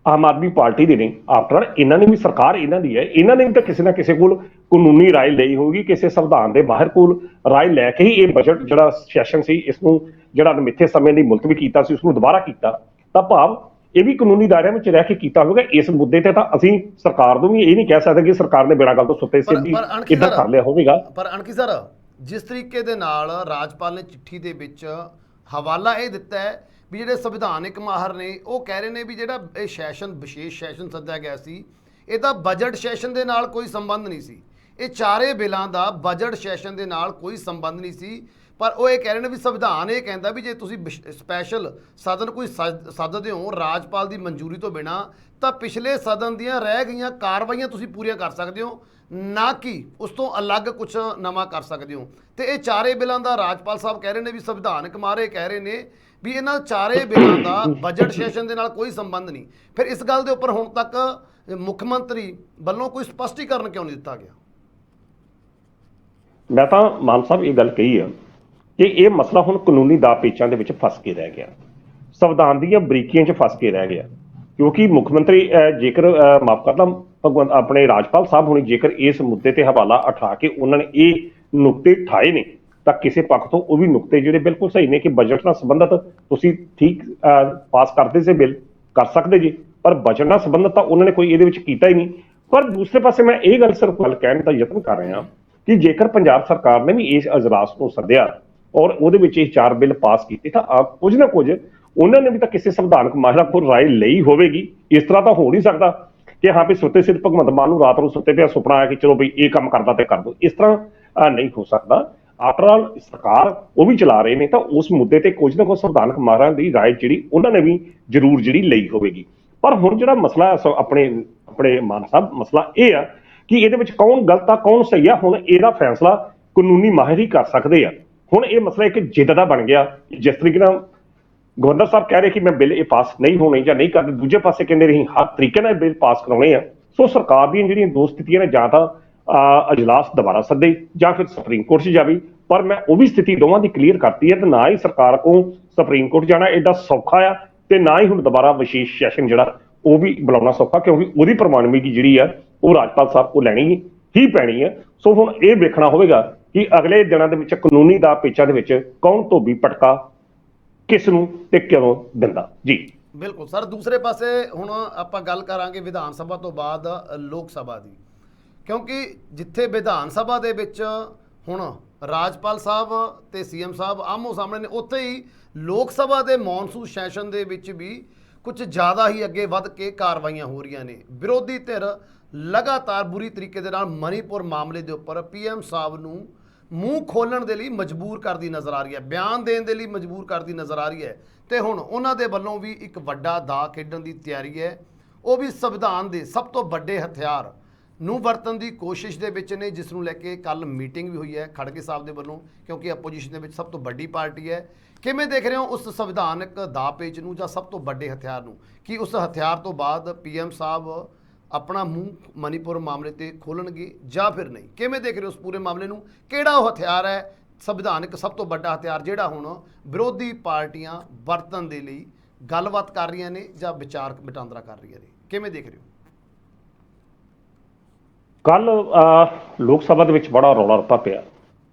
ਆਮ ਆਦਮੀ ਪਾਰਟੀ ਦੇ ਨੇ। ਆਫਟਰ ਇਹਨਾਂ ਨੇ ਵੀ ਸਰਕਾਰ ਇਹਨਾਂ ਦੀ ਹੈ, ਇਹਨਾਂ ਨੇ ਵੀ ਤਾਂ ਕਿਸੇ ਨਾ ਕਿਸੇ ਕੋਲ ਕਾਨੂੰਨੀ ਰਾਏ ਲਈ ਹੋਊਗੀ, ਕਿਸੇ ਸੰਵਿਧਾਨ ਦੇ ਬਾਹਰ ਕੋਲ ਰਾਏ ਲੈ ਕੇ ਹੀ ਇਹ ਬਜਟ ਜਿਹੜਾ ਸੈਸ਼ਨ ਸੀ ਇਸ ਨੂੰ ਜਿਹੜਾ ਅਣਮਿੱਥੇ ਸਮੇਂ ਲਈ ਮੁਲਤਵੀ ਕੀਤਾ ਸੀ ਉਸ ਨੂੰ ਦੁਬਾਰਾ ਕੀਤਾ। ਤਾਂ ਭਾਵ ਇਹ ਵੀ ਕਾਨੂੰਨੀ ਦਾਇਰਿਆਂ ਵਿੱਚ ਰਹਿ ਕੇ ਕੀਤਾ ਹੋਵੇਗਾ। ਇਸ ਮੁੱਦੇ ਤੇ ਤਾਂ ਅਸੀਂ ਸਰਕਾਰ ਨੂੰ ਵੀ ਇਹ ਨਹੀਂ ਕਹਿ ਸਕਦੇ ਕਿ ਸਰਕਾਰ ਨੇ ਬਿਨਾਂ ਗੱਲ ਤੋਂ ਸੁੱਤੇ ਸਿਰ ਦੀ ਇੱਦਾਂ ਕਰ ਲਿਆ ਹੋਵੇਗਾ। ਪਰ ਅਣਖੀ ਸਰ, ਜਿਸ ਤਰੀਕੇ ਦੇ ਨਾਲ ਰਾਜਪਾਲ ਨੇ ਚਿੱਠੀ ਦੇ ਵਿੱਚ ਹਵਾਲਾ ਇਹ ਦਿੱਤਾ ਹੈ ਵੀ ਜਿਹੜੇ ਸੰਵਿਧਾਨਕ ਮਾਹਰ ਨੇ ਉਹ ਕਹਿ ਰਹੇ ਨੇ ਵੀ ਜਿਹੜਾ ਇਹ ਸੈਸ਼ਨ ਵਿਸ਼ੇਸ਼ ਸੈਸ਼ਨ ਸੱਦਿਆ ਗਿਆ ਸੀ ਇਹਦਾ ਬਜਟ ਸੈਸ਼ਨ ਦੇ ਨਾਲ ਕੋਈ ਸੰਬੰਧ ਨਹੀਂ ਸੀ। ਇਹ ਚਾਰੇ ਬਿੱਲਾਂ ਦਾ ਬਜਟ ਸੈਸ਼ਨ ਦੇ ਨਾਲ ਕੋਈ ਸੰਬੰਧ ਨਹੀਂ ਸੀ। ਪਰ ਉਹ ਇਹ ਕਹਿ ਰਹੇ ਨੇ ਵੀ ਸੰਵਿਧਾਨ ਇਹ ਕਹਿੰਦਾ ਵੀ ਜੇ ਤੁਸੀਂ ਸਪੈਸ਼ਲ ਸਦਨ ਕੋਈ ਸੱਦਦੇ ਹੋ ਰਾਜਪਾਲ ਦੀ ਮਨਜ਼ੂਰੀ ਤੋਂ ਬਿਨਾਂ ਤਾਂ ਪਿਛਲੇ ਸਦਨ ਦੀਆਂ ਰਹਿ ਗਈਆਂ ਕਾਰਵਾਈਆਂ ਤੁਸੀਂ ਪੂਰੀਆਂ ਕਰ ਸਕਦੇ ਹੋ, ਨਾ ਕਿ ਉਸ ਤੋਂ ਅਲੱਗ ਕੁਝ ਨਵਾਂ ਕਰ ਸਕਦੇ ਹੋ। ਤੇ ਇਹ ਚਾਰੇ ਬਿੱਲਾਂ ਦਾ ਰਾਜਪਾਲ ਸਾਹਿਬ ਕਹਿ ਰਹੇ ਨੇ ਵੀ ਸੰਵਿਧਾਨਕ ਮਾਹਰ ਕਹਿ ਰਹੇ ਨੇ ਵੀ ਇਹਨਾਂ ਚਾਰੇ ਬਿੱਲਾਂ ਦਾ ਬਜਟ ਸੈਸ਼ਨ ਦੇ ਨਾਲ ਕੋਈ ਸੰਬੰਧ ਨਹੀਂ। ਫਿਰ ਇਸ ਗੱਲ ਦੇ ਉੱਪਰ ਹੁਣ ਤੱਕ ਮੁੱਖ ਮੰਤਰੀ ਵੱਲੋਂ ਕੋਈ ਸਪਸ਼ਟੀਕਰਨ ਕਿਉਂ ਨਹੀਂ ਦਿੱਤਾ ਗਿਆ? ਮੈਂ ਤਾਂ ਮਾਨ ਸਾਹਿਬ ਇਹ ਗੱਲ ਕਹੀ ਆ ਕਿ ਇਹ ਮਸਲਾ ਹੁਣ ਕਾਨੂੰਨੀ ਦਾਅ ਪੇਚਾਂ ਦੇ ਵਿੱਚ ਫਸ ਕੇ ਰਹਿ ਗਿਆ, ਸੰਵਿਧਾਨ ਦੀਆਂ ਬਰੀਕੀਆਂ 'ਚ ਫਸ ਕੇ ਰਹਿ ਗਿਆ। ਕਿਉਂਕਿ ਮੁੱਖ ਮੰਤਰੀ ਜੇਕਰ ਮਾਫ ਕਰਦਾ ਆਪਣੇ ਰਾਜਪਾਲ ਸਾਹਿਬ ਹੁਣੀ ਜੇਕਰ ਇਸ ਮੁੱਦੇ ਤੇ ਹਵਾਲਾ ਉਠਾ ਕੇ ਉਹਨਾਂ ਨੇ ਇਹ ਨੁਕਤੇ ਠਾਏ ਨੇ ਤਾਂ ਕਿਸੇ ਪੱਖ ਤੋਂ ਉਹ ਵੀ ਨੁਕਤੇ ਜਿਹੜੇ ਬਿਲਕੁਲ ਸਹੀ ਨੇ ਕਿ ਬਜਟ ਨਾਲ ਸੰਬੰਧਤ ਤੁਸੀਂ ਠੀਕ ਪਾਸ ਕਰਦੇ ਸੀ ਬਿੱਲ ਕਰ ਸਕਦੇ ਜੀ, ਪਰ ਬਜਟ ਨਾਲ ਸੰਬੰਧਤ ਤਾਂ ਉਹਨਾਂ ਨੇ ਕੋਈ ਇਹਦੇ ਵਿੱਚ ਕੀਤਾ ਹੀ ਨਹੀਂ। ਪਰ ਦੂਸਰੇ ਪਾਸੇ ਮੈਂ ਇਹ ਗੱਲ ਸਿਰਫ ਗੱਲ ਕਹਿਣ ਦਾ ਯਤਨ ਕਰ ਰਿਹਾ ਕਿ ਜੇਕਰ ਪੰਜਾਬ ਸਰਕਾਰ ਨੇ ਵੀ ਇਸ ਅਜਲਾਸ ਨੂੰ ਸੱਦਿਆ ਔਰ ਉਹਦੇ ਵਿੱਚ ਇਹ 4 ਬਿੱਲ ਪਾਸ ਕੀਤੇ ਤਾਂ ਆਪ ਕੁਝ ਨਾ ਕੁਝ ਉਹਨਾਂ ਨੇ ਵੀ ਤਾਂ ਕਿਸੇ ਸੰਵਿਧਾਨਕ ਮਾਹਿਰਾਂ ਕੋਲ ਰਾਏ ਲਈ ਹੋਵੇਗੀ। ਇਸ ਤਰ੍ਹਾਂ ਤਾਂ ਹੋ ਨਹੀਂ ਸਕਦਾ ਕਿ ਹਾਂ ਵੀ ਸੁੱਤੇ ਸਿਰ ਭਗਵੰਤ ਮਾਨ ਨੂੰ ਰਾਤ ਨੂੰ ਸੁੱਤੇ ਪਿਆ ਸੁਪਨਾ ਆਇਆ ਕਿ ਚਲੋ ਬਈ ਇਹ ਕੰਮ ਕਰਦਾ ਤੇ ਕਰ ਦੋ। ਇਸ ਤਰ੍ਹਾਂ ਨਹੀਂ ਹੋ ਸਕਦਾ। ਆਫਟਰ ਆਲ ਸਰਕਾਰ ਉਹ ਵੀ ਚਲਾ ਰਹੇ ਨੇ, ਤਾਂ ਉਸ ਮੁੱਦੇ ਤੇ ਕੁਝ ਨਾ ਕੁਝ ਸੰਵਿਧਾਨਕ ਮਾਹਰਾਂ ਦੀ ਰਾਏ ਜਿਹੜੀ ਉਹਨਾਂ ਨੇ ਵੀ ਜ਼ਰੂਰ ਜਿਹੜੀ ਲਈ ਹੋਵੇਗੀ। ਪਰ ਹੁਣ ਜਿਹੜਾ ਮਸਲਾ ਆਪਣੇ ਆਪਣੇ ਮਾਨ ਸਾਹਿਬ, ਮਸਲਾ ਇਹ ਆ ਕਿ ਇਹਦੇ ਵਿੱਚ ਕੌਣ ਗਲਤ ਆ ਕੌਣ ਸਹੀ ਆ, ਹੁਣ ਇਹਦਾ ਫੈਸਲਾ ਕਾਨੂੰਨੀ ਮਾਹਿਰ ਹੀ ਕਰ ਸਕਦੇ ਆ। ਹੁਣ ਇਹ ਮਸਲਾ ਇੱਕ ਜਿੱਦ ਦਾ ਬਣ ਗਿਆ। ਜਿਸ ਤਰੀਕੇ ਨਾਲ ਗਵਰਨਰ ਸਾਹਿਬ ਕਹਿ ਰਹੇ ਕਿ ਮੈਂ ਬਿੱਲ ਇਹ ਪਾਸ ਨਹੀਂ ਹੋਣੇ ਜਾਂ ਨਹੀਂ ਕਰਦੇ, ਦੂਜੇ ਪਾਸੇ ਕਹਿੰਦੇ ਰਹੀ ਹਰ ਤਰੀਕੇ ਨਾਲ ਬਿੱਲ ਪਾਸ ਕਰਾਉਣੇ ਆ। ਸੋ ਸਰਕਾਰ ਦੀਆਂ ਜਿਹੜੀਆਂ ਦੋ ਸਥਿਤੀਆਂ ਨੇ, ਜਾਂ ਤਾਂ ਅਜਲਾਸ ਦੁਬਾਰਾ ਸੱਦੇ ਜਾਂ ਫਿਰ ਸੁਪਰੀਮ ਕੋਰਟ 'ਚ ਜਾਵੇ। ਪਰ ਮੈਂ ਉਹ ਵੀ ਸਥਿਤੀ ਦੋਵਾਂ ਦੀ ਕਲੀਅਰ ਕਰਤੀ ਹੈ, ਤੇ ਨਾ ਹੀ ਸਰਕਾਰ ਕੋਲ ਸੁਪਰੀਮ ਕੋਰਟ ਜਾਣਾ ਐਡਾ ਸੌਖਾ ਆ, ਤੇ ਨਾ ਹੀ ਹੁਣ ਦੁਬਾਰਾ ਵਿਸ਼ੇਸ਼ ਸੈਸ਼ਨ ਜਿਹੜਾ ਉਹ ਵੀ ਬੁਲਾਉਣਾ ਸੌਖਾ, ਕਿਉਂਕਿ ਉਹਦੀ ਪ੍ਰਵਾਨਗੀ ਜਿਹੜੀ ਆ ਉਹ ਰਾਜਪਾਲ ਸਾਹਿਬ ਕੋਲ ਲੈਣੀ ਹੀ ਪੈਣੀ ਹੈ। ਸੋ ਹੁਣ ਇਹ ਵੇਖਣਾ ਹੋਵੇਗਾ ਕਿ ਅਗਲੇ ਦਿਨਾਂ ਦੇ ਵਿੱਚ ਕਾਨੂੰਨੀ ਦਾ ਪੇਚਾਂ ਦੇ ਵਿੱਚ ਕੌਣ ਧੋਬੀ ਪਟਕਾ ਕਿਸ ਨੂੰ ਤੇ ਕਿਉਂ ਦਿੰਦਾ। ਜੀ ਬਿਲਕੁਲ ਸਰ। ਦੂਸਰੇ ਪਾਸੇ ਹੁਣ ਆਪਾਂ ਗੱਲ ਕਰਾਂਗੇ ਵਿਧਾਨ ਸਭਾ ਤੋਂ ਬਾਅਦ ਲੋਕ ਸਭਾ ਦੀ, ਕਿਉਂਕਿ ਜਿੱਥੇ ਵਿਧਾਨ ਸਭਾ ਦੇ ਵਿੱਚ ਹੁਣ ਰਾਜਪਾਲ ਸਾਹਿਬ ਤੇ ਸੀਐਮ ਸਾਹਿਬ ਆਮੋ ਸਾਹਮਣੇ ਨੇ, ਉੱਥੇ ਹੀ ਲੋਕ ਸਭਾ ਦੇ ਮੌਨਸੂਨ ਸੈਸ਼ਨ ਦੇ ਵਿੱਚ ਵੀ ਕੁਝ ਜ਼ਿਆਦਾ ਹੀ ਅੱਗੇ ਵੱਧ ਕੇ ਕਾਰਵਾਈਆਂ ਹੋ ਰਹੀਆਂ ਨੇ। ਵਿਰੋਧੀ ਧਿਰ ਲਗਾਤਾਰ ਬੁਰੀ ਤਰੀਕੇ ਦੇ ਨਾਲ ਮਣੀਪੁਰ ਮਾਮਲੇ ਦੇ ਉੱਪਰ ਪੀਐਮ ਸਾਹਿਬ ਨੂੰ ਮੂੰਹ ਖੋਲਣ ਦੇ ਲਈ ਮਜਬੂਰ ਕਰਦੀ ਨਜ਼ਰ ਆ ਰਹੀ ਹੈ, ਬਿਆਨ ਦੇਣ ਦੇ ਲਈ ਮਜਬੂਰ ਕਰਦੀ ਨਜ਼ਰ ਆ ਰਹੀ ਹੈ। ਤੇ ਹੁਣ ਉਹਨਾਂ ਦੇ ਵੱਲੋਂ ਵੀ ਇੱਕ ਵੱਡਾ ਦਾਅ ਖੇਡਣ ਦੀ ਤਿਆਰੀ ਹੈ, ਉਹ ਵੀ ਸੰਵਿਧਾਨ ਦੇ ਸਭ ਤੋਂ ਵੱਡੇ ਹਥਿਆਰ ਨੂੰ ਵਰਤਣ ਦੀ ਕੋਸ਼ਿਸ਼ ਦੇ ਵਿੱਚ ਨੇ, ਜਿਸ ਨੂੰ ਲੈ ਕੇ ਕੱਲ ਮੀਟਿੰਗ ਵੀ ਹੋਈ ਹੈ ਖੜਗੇ ਸਾਹਿਬ ਦੇ ਵੱਲੋਂ, ਕਿਉਂਕਿ ਆਪੋਜੀਸ਼ਨ ਦੇ ਵਿੱਚ ਸਭ ਤੋਂ ਵੱਡੀ ਪਾਰਟੀ ਹੈ। ਕਿਵੇਂ ਦੇਖ ਰਹੇ ਹੋ ਉਸ ਸੰਵਿਧਾਨਕ ਦਾਅ ਪੇਚ ਨੂੰ ਜਾਂ ਸਭ ਤੋਂ ਵੱਡੇ ਹਥਿਆਰ ਨੂੰ? ਕਿ ਉਸ ਹਥਿਆਰ ਤੋਂ ਬਾਅਦ ਪੀਐਮ ਸਾਹਿਬ ਆਪਣਾ ਮੂੰਹ ਮਣੀਪੁਰ ਮਾਮਲੇ ਤੇ ਖੋਲਣਗੇ ਜਾਂ ਫਿਰ ਨਹੀਂ? ਕਿਵੇਂ ਦੇਖ ਰਹੇ ਹੋ ਉਸ ਪੂਰੇ ਮਾਮਲੇ ਨੂੰ? ਕਿਹੜਾ ਉਹ ਹਥਿਆਰ ਹੈ ਸੰਵਿਧਾਨਕ ਸਭ ਤੋਂ ਵੱਡਾ ਹਥਿਆਰ ਜਿਹੜਾ ਹੁਣ ਵਿਰੋਧੀ ਪਾਰਟੀਆਂ ਵਰਤਣ ਦੇ ਲਈ ਗੱਲਬਾਤ ਕਰ ਰਹੀਆਂ ਨੇ ਜਾਂ ਵਿਚਾਰ ਵਟਾਂਦਰਾ ਕਰ ਰਹੀਆਂ ਨੇ? ਕਿਵੇਂ ਦੇਖ ਰਹੇ ਹੋ? ਕੱਲ ਲੋਕ ਸਭਾ ਦੇ ਵਿੱਚ ਬੜਾ ਰੌਲਾ ਰੱਪਾ ਪਿਆ।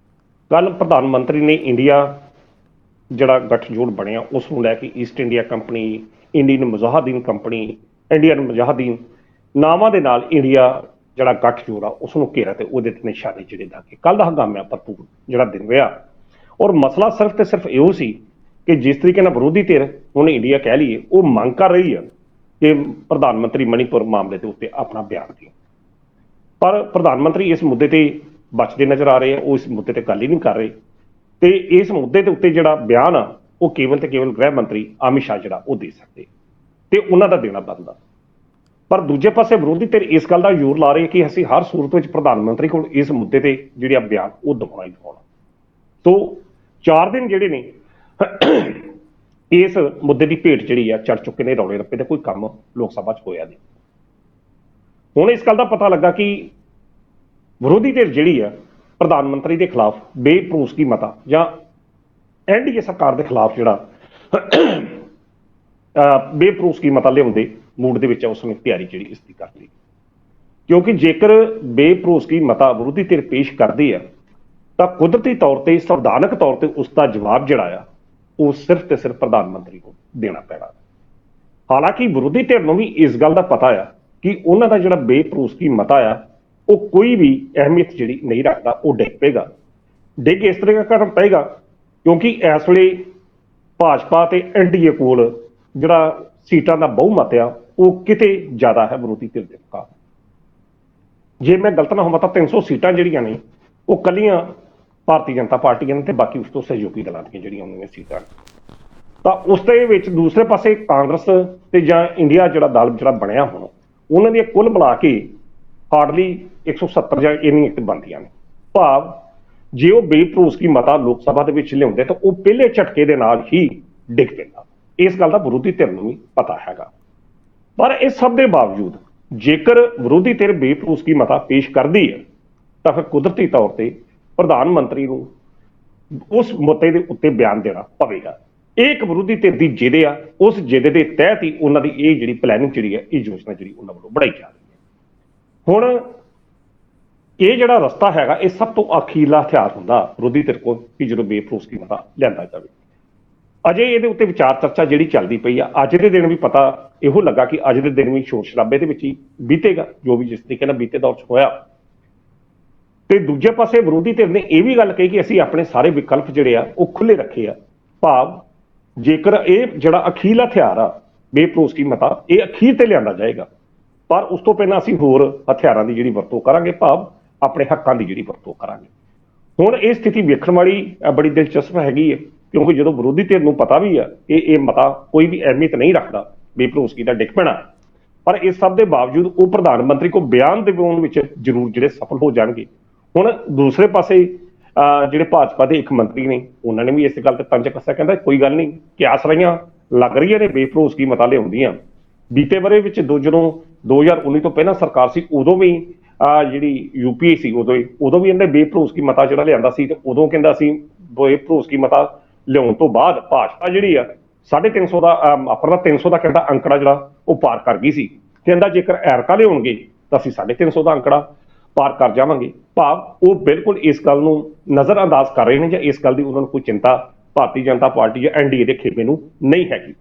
ਕੱਲ ਪ੍ਰਧਾਨ ਮੰਤਰੀ ਨੇ ਇੰਡੀਆ ਜਿਹੜਾ ਗੱਠਜੋੜ ਬਣਿਆ ਉਸ ਨੂੰ ਲੈ ਕੇ East India company, Indian Mujahideen company, Indian Mujahideen ਨਾਵਾਂ ਦੇ ਨਾਲ ਇੰਡੀਆ ਜਿਹੜਾ ਗੱਠਜੋੜ ਆ ਉਸ ਨੂੰ ਘੇਰਾ ਤੇ ਉਹਦੇ ਤੇ ਨਿਸ਼ਾਨੇ ਜਿਹੜੇ ਲਾ ਕੇ ਕੱਲ ਦਾ ਹੰਗਾਮਾ ਭਰਪੂਰ ਜਿਹੜਾ ਦਿਨ ਰਿਹਾ। ਔਰ ਮਸਲਾ ਸਿਰਫ ਤੇ ਸਿਰਫ ਇਹੋ ਸੀ ਕਿ ਜਿਸ ਤਰੀਕੇ ਨਾਲ ਵਿਰੋਧੀ ਧਿਰ ਹੁਣ ਇੰਡੀਆ ਕਹਿ ਲਈਏ ਉਹ ਮੰਗ ਕਰ ਰਹੀ ਹੈ ਕਿ ਪ੍ਰਧਾਨ ਮੰਤਰੀ ਮਣੀਪੁਰ ਮਾਮਲੇ ਦੇ ਉੱਤੇ ਆਪਣਾ ਬਿਆਨ ਦੇਣ, ਪਰ ਪ੍ਰਧਾਨ ਮੰਤਰੀ ਇਸ ਮੁੱਦੇ ਤੇ ਬਚਦੇ ਨਜ਼ਰ ਆ ਰਹੇ ਆ, ਉਹ ਇਸ ਮੁੱਦੇ ਤੇ ਗੱਲ ਹੀ ਨਹੀਂ ਕਰ ਰਹੇ। ਤੇ ਇਸ ਮੁੱਦੇ ਦੇ ਉੱਤੇ ਜਿਹੜਾ ਬਿਆਨ ਆ ਉਹ ਕੇਵਲ ਤੇ ਕੇਵਲ ਗ੍ਰਹਿ ਮੰਤਰੀ ਅਮਿਤ ਸ਼ਾਹ ਜਿਹੜਾ ਉਹ ਦੇ ਸਕਦੇ, ਤੇ ਉਹਨਾਂ ਦਾ ਦੇਣਾ ਬਣਦਾ। ਪਰ ਦੂਜੇ ਪਾਸੇ ਵਿਰੋਧੀ ਧਿਰ ਇਸ ਗੱਲ ਦਾ ਜ਼ੋਰ ਲਾ ਰਹੇ ਕਿ ਅਸੀਂ ਹਰ ਸੂਰਤ ਵਿੱਚ ਪ੍ਰਧਾਨ ਮੰਤਰੀ ਕੋਲ ਇਸ ਮੁੱਦੇ ਤੇ ਜਿਹੜੇ ਆ ਬਿਆਨ ਉਹ ਦਿਵਾਉਣਾ ਹੀ ਦਿਵਾਉਣਾ। ਸੋ 4 ਦਿਨ ਜਿਹੜੇ ਨੇ ਇਸ ਮੁੱਦੇ ਦੀ ਭੇਟ ਜਿਹੜੀ ਆ ਚੜ ਚੁੱਕੇ ਨੇ, ਰੌਲੇ ਰੱਪੇ ਦਾ ਕੋਈ ਕੰਮ ਲੋਕ ਸਭਾ 'ਚ ਹੋਇਆ ਨਹੀਂ। ਹੁਣ ਇਸ ਗੱਲ ਦਾ ਪਤਾ ਲੱਗਾ ਕਿ ਵਿਰੋਧੀ ਧਿਰ ਜਿਹੜੀ ਆ ਪ੍ਰਧਾਨ ਮੰਤਰੀ ਦੇ ਖਿਲਾਫ ਬੇਭਰੋਸਗੀ ਮਤਾ ਜਾਂ ਐਨਡੀਏ ਸਰਕਾਰ ਦੇ ਖਿਲਾਫ ਜਿਹੜਾ ਬੇਭਰੋਸਗੀ ਮਤਾ ਲਿਆਉਣ ਦੇ ਮੂਡ ਦੇ ਵਿੱਚ ਉਸ ਨੇ ਤਿਆਰੀ ਜਿਹੜੀ ਇਸ ਦੀ ਕਰ ਲਈ, ਕਿਉਂਕਿ ਜੇਕਰ ਬੇਭਰੋਸਗੀ ਮਤਾ ਵਿਰੋਧੀ ਧਿਰ ਪੇਸ਼ ਕਰਦੀ ਆ ਤਾਂ ਕੁਦਰਤੀ ਤੌਰ ਤੇ ਸੰਵਿਧਾਨਕ ਤੌਰ ਤੇ ਉਸ ਦਾ ਜਵਾਬ ਜਿਹੜਾ ਆ ਉਹ ਸਿਰਫ ਤੇ ਸਿਰਫ ਪ੍ਰਧਾਨ ਮੰਤਰੀ ਨੂੰ ਦੇਣਾ ਪੈਣਾ। ਹਾਲਾਂਕਿ ਵਿਰੋਧੀ ਧਿਰ ਨੂੰ ਵੀ ਇਸ ਗੱਲ ਦਾ ਪਤਾ ਆ ਕਿ ਉਹਨਾਂ ਦਾ ਜਿਹੜਾ ਬੇਭਰੋਸਗੀ ਮਤਾ ਆ ਉਹ ਕੋਈ ਵੀ ਅਹਿਮੀਅਤ ਜਿਹੜੀ ਨਹੀਂ ਰੱਖਦਾ, ਉਹ ਡਿੱਗ ਪਏਗਾ। ਡਿੱਗ ਇਸ ਤਰ੍ਹਾਂ ਕਰਨ ਪਏਗਾ ਕਿਉਂਕਿ ਇਸ ਵੇਲੇ ਭਾਜਪਾ ਤੇ ਐਨਡੀਏ ਕੋਲ ਜਿਹੜਾ ਸੀਟਾਂ ਦਾ ਬਹੁਮਤ ਆ ਉਹ ਕਿਤੇ ਜ਼ਿਆਦਾ ਹੈ ਵਿਰੋਧੀ ਧਿਰ ਦੇ ਮੁਕਾਬਲੇ। ਜੇ ਮੈਂ ਗਲਤ ਨਾ ਹੋਵਾਂ ਤਾਂ 300 ਸੀਟਾਂ ਜਿਹੜੀਆਂ ਨੇ ਉਹ ਕੱਲੀਆਂ ਭਾਰਤੀ ਜਨਤਾ ਪਾਰਟੀ ਨੇ, ਤੇ ਬਾਕੀ ਉਸ ਤੋਂ ਸਹਿਯੋਗੀ ਦਲਾਂ ਦੀਆਂ ਜਿਹੜੀਆਂ ਉਹਨਾਂ ਦੀਆਂ ਸੀਟਾਂ ਨੇ। ਤਾਂ ਉਸ ਦੇ ਵਿੱਚ ਦੂਸਰੇ ਪਾਸੇ ਕਾਂਗਰਸ ਤੇ ਜਾਂ ਇੰਡੀਆ ਜਿਹੜਾ ਦਲ ਜਿਹੜਾ ਬਣਿਆ ਹੁਣ, ਉਹਨਾਂ ਦੀਆਂ ਕੁੱਲ ਮਿਲਾ ਕੇ ਹਾਰਡਲੀ 170 ਜਾਂ ਇੰਨੀਆਂ ਇੱਕ ਬਣਦੀਆਂ ਨੇ। ਭਾਵ ਜੇ ਉਹ ਬੇਭਰੋਸਗੀ ਮਤਾ ਲੋਕ ਸਭਾ ਦੇ ਵਿੱਚ ਲਿਆਉਂਦੇ ਤਾਂ ਉਹ ਪਹਿਲੇ ਝਟਕੇ ਦੇ ਨਾਲ ਹੀ ਡਿੱਗ ਪੈਂਦਾ। ਇਸ ਗੱਲ ਦਾ ਵਿਰੋਧੀ ਧਿਰ ਨੂੰ ਵੀ ਪਤਾ ਹੈਗਾ। ਪਰ ਇਸ ਸਭ ਦੇ ਬਾਵਜੂਦ ਜੇਕਰ ਵਿਰੋਧੀ ਧਿਰ ਬੇਭਰੋਸਗੀ ਮਤਾ ਪੇਸ਼ ਕਰਦੀ ਹੈ ਤਾਂ ਫਿਰ ਕੁਦਰਤੀ ਤੌਰ ਤੇ ਪ੍ਰਧਾਨ ਮੰਤਰੀ ਨੂੰ ਉਸ ਮੁੱਦੇ ਦੇ ਉੱਤੇ ਬਿਆਨ ਦੇਣਾ ਪਵੇਗਾ। ਇਹ ਇੱਕ ਵਿਰੋਧੀ ਧਿਰ ਦੀ ਜਿੱਦ ਆ, ਉਸ ਜਿੱਦ ਦੇ ਤਹਿਤ ਹੀ ਉਹਨਾਂ ਦੀ ਇਹ ਜਿਹੜੀ ਪਲੈਨਿੰਗ ਜਿਹੜੀ ਹੈ, ਇਹ ਯੋਜਨਾ ਜਿਹੜੀ ਉਹਨਾਂ ਵੱਲੋਂ ਬਣਾਈ ਜਾ ਰਹੀ ਹੈ। ਹੁਣ ਇਹ ਜਿਹੜਾ ਰਸਤਾ ਹੈਗਾ ਇਹ ਸਭ ਤੋਂ ਅਖੀਰਲਾ ਹਥਿਆਰ ਹੁੰਦਾ ਵਿਰੋਧੀ ਧਿਰ ਕੋਲ ਕਿ ਜਦੋਂ ਬੇਭਰੋਸਗੀ ਮਤਾ ਲਿਆਂਦਾ ਜਾਵੇ। ਅਜੇ ਇਹਦੇ ਉੱਤੇ ਵਿਚਾਰ ਚਰਚਾ ਜਿਹੜੀ ਚੱਲਦੀ ਪਈ ਆ। ਅੱਜ ਦੇ ਦਿਨ ਵੀ ਪਤਾ ਇਹੋ ਲੱਗਾ ਕਿ ਅੱਜ ਦੇ ਦਿਨ ਵੀ ਸ਼ੋਰ ਸ਼ਰਾਬੇ ਦੇ ਵਿੱਚ ਹੀ ਬੀਤੇਗਾ, ਜੋ ਵੀ ਜਿਸ ਤਰੀਕੇ ਨਾਲ ਬੀਤੇ ਦੌਰ 'ਚ ਹੋਇਆ। ਤੇ ਦੂਜੇ ਪਾਸੇ ਵਿਰੋਧੀ ਧਿਰ ਨੇ ਇਹ ਵੀ ਗੱਲ ਕਹੀ ਕਿ ਅਸੀਂ ਆਪਣੇ ਸਾਰੇ ਵਿਕਲਪ ਜਿਹੜੇ ਆ ਉਹ ਖੁੱਲੇ ਰੱਖੇ ਆ। ਭਾਵ ਜੇਕਰ ਇਹ ਜਿਹੜਾ ਅਖੀਰਲਾ ਹਥਿਆਰ ਆ ਬੇਭਰੋਸਗੀ ਮਤਾ, ਇਹ ਅਖੀਰ ਤੇ ਲਿਆਂਦਾ ਜਾਏਗਾ, ਪਰ ਉਸ ਤੋਂ ਪਹਿਲਾਂ ਅਸੀਂ ਹੋਰ ਹਥਿਆਰਾਂ ਦੀ ਜਿਹੜੀ ਵਰਤੋਂ ਕਰਾਂਗੇ, ਭਾਵ ਆਪਣੇ ਹੱਕਾਂ ਦੀ ਜਿਹੜੀ ਵਰਤੋਂ ਕਰਾਂਗੇ। ਹੁਣ ਇਹ ਸਥਿਤੀ ਵੇਖਣ ਵਾਲੀ ਬੜੀ ਦਿਲਚਸਪ ਹੈਗੀ ਹੈ, ਕਿਉਂਕਿ ਜਦੋਂ ਵਿਰੋਧੀ ਧਿਰ ਨੂੰ ਪਤਾ ਵੀ ਆ ਇਹ ਮਤਾ ਕੋਈ ਵੀ ਅਹਿਮੀਅਤ ਨਹੀਂ ਰੱਖਦਾ, ਬੇਭਰੋਸਗੀ ਦਾ ਡਿੱਗ ਪੈਣਾ, ਪਰ ਇਸ ਸਭ ਦੇ ਬਾਵਜੂਦ ਉਹ ਪ੍ਰਧਾਨ ਮੰਤਰੀ ਕੋਲ ਬਿਆਨ ਦਿਵਾਉਣ ਵਿੱਚ ਜ਼ਰੂਰ ਜਿਹੜੇ ਸਫਲ ਹੋ ਜਾਣਗੇ। ਹੁਣ ਦੂਸਰੇ ਪਾਸੇ ਜਿਹੜੇ ਭਾਜਪਾ ਦੇ ਇੱਕ ਮੰਤਰੀ ਨੇ, ਉਹਨਾਂ ਨੇ ਵੀ ਇਸ ਗੱਲ ਤੇ ਤੰਜ ਕੱਸਿਆ, ਕਹਿੰਦਾ ਕੋਈ ਗੱਲ ਨਹੀਂ, ਕਿਆਸ ਰਹੀਆਂ ਲੱਗ ਰਹੀਆਂ ਨੇ ਬੇਭਰੋਸਗੀ ਮਤਾ ਲਿਆਉਂਦੀਆਂ। ਬੀਤੇ ਵਰੇ ਵਿੱਚ ਜਦੋਂ 2019 ਤੋਂ ਪਹਿਲਾਂ ਸਰਕਾਰ ਸੀ, ਉਦੋਂ ਵੀ ਜਿਹੜੀ ਯੂਪੀਏ ਸੀ ਉਦੋਂ ਵੀ ਇਹਨੇ ਬੇਭਰੋਸਗੀ ਮਤਾ ਜਿਹੜਾ ਲਿਆਂਦਾ ਸੀ, ਤੇ ਉਦੋਂ ਕਹਿੰਦਾ ਸੀ ਬੇਭਰੋਸਗੀ ਮਤਾ ਲਿਆਉਣ ਤੋਂ ਬਾਅਦ ਭਾਜਪਾ ਜਿਹੜੀ ਆ 350 ਦਾ ਆਪਣਾ 300 ਦਾ ਕਹਿੰਦਾ ਅੰਕੜਾ ਜਿਹੜਾ ਉਹ ਪਾਰ ਕਰ ਗਈ ਸੀ। ਕਹਿੰਦਾ ਜੇਕਰ ਐਰਕਾ ਲਿਆਉਣਗੇ ਤਾਂ ਅਸੀਂ 350 ਦਾ ਅੰਕੜਾ ਪਾਰ ਕਰ ਜਾਵਾਂਗੇ। ਭਾਵ ਉਹ ਬਿਲਕੁਲ ਇਸ ਗੱਲ ਨੂੰ ਨਜ਼ਰ ਅੰਦਾਜ਼ ਕਰ ਰਹੇ ਨੇ, ਜਾਂ ਇਸ ਗੱਲ ਦੀ ਉਹਨਾਂ ਨੂੰ ਕੋਈ ਚਿੰਤਾ ਭਾਰਤੀ ਜਨਤਾ ਪਾਰਟੀ ਜਾਂ ਐਨਡੀਏ ਦੇ ਖੇਮੇ ਨੂੰ ਨਹੀਂ ਹੈਗੀ।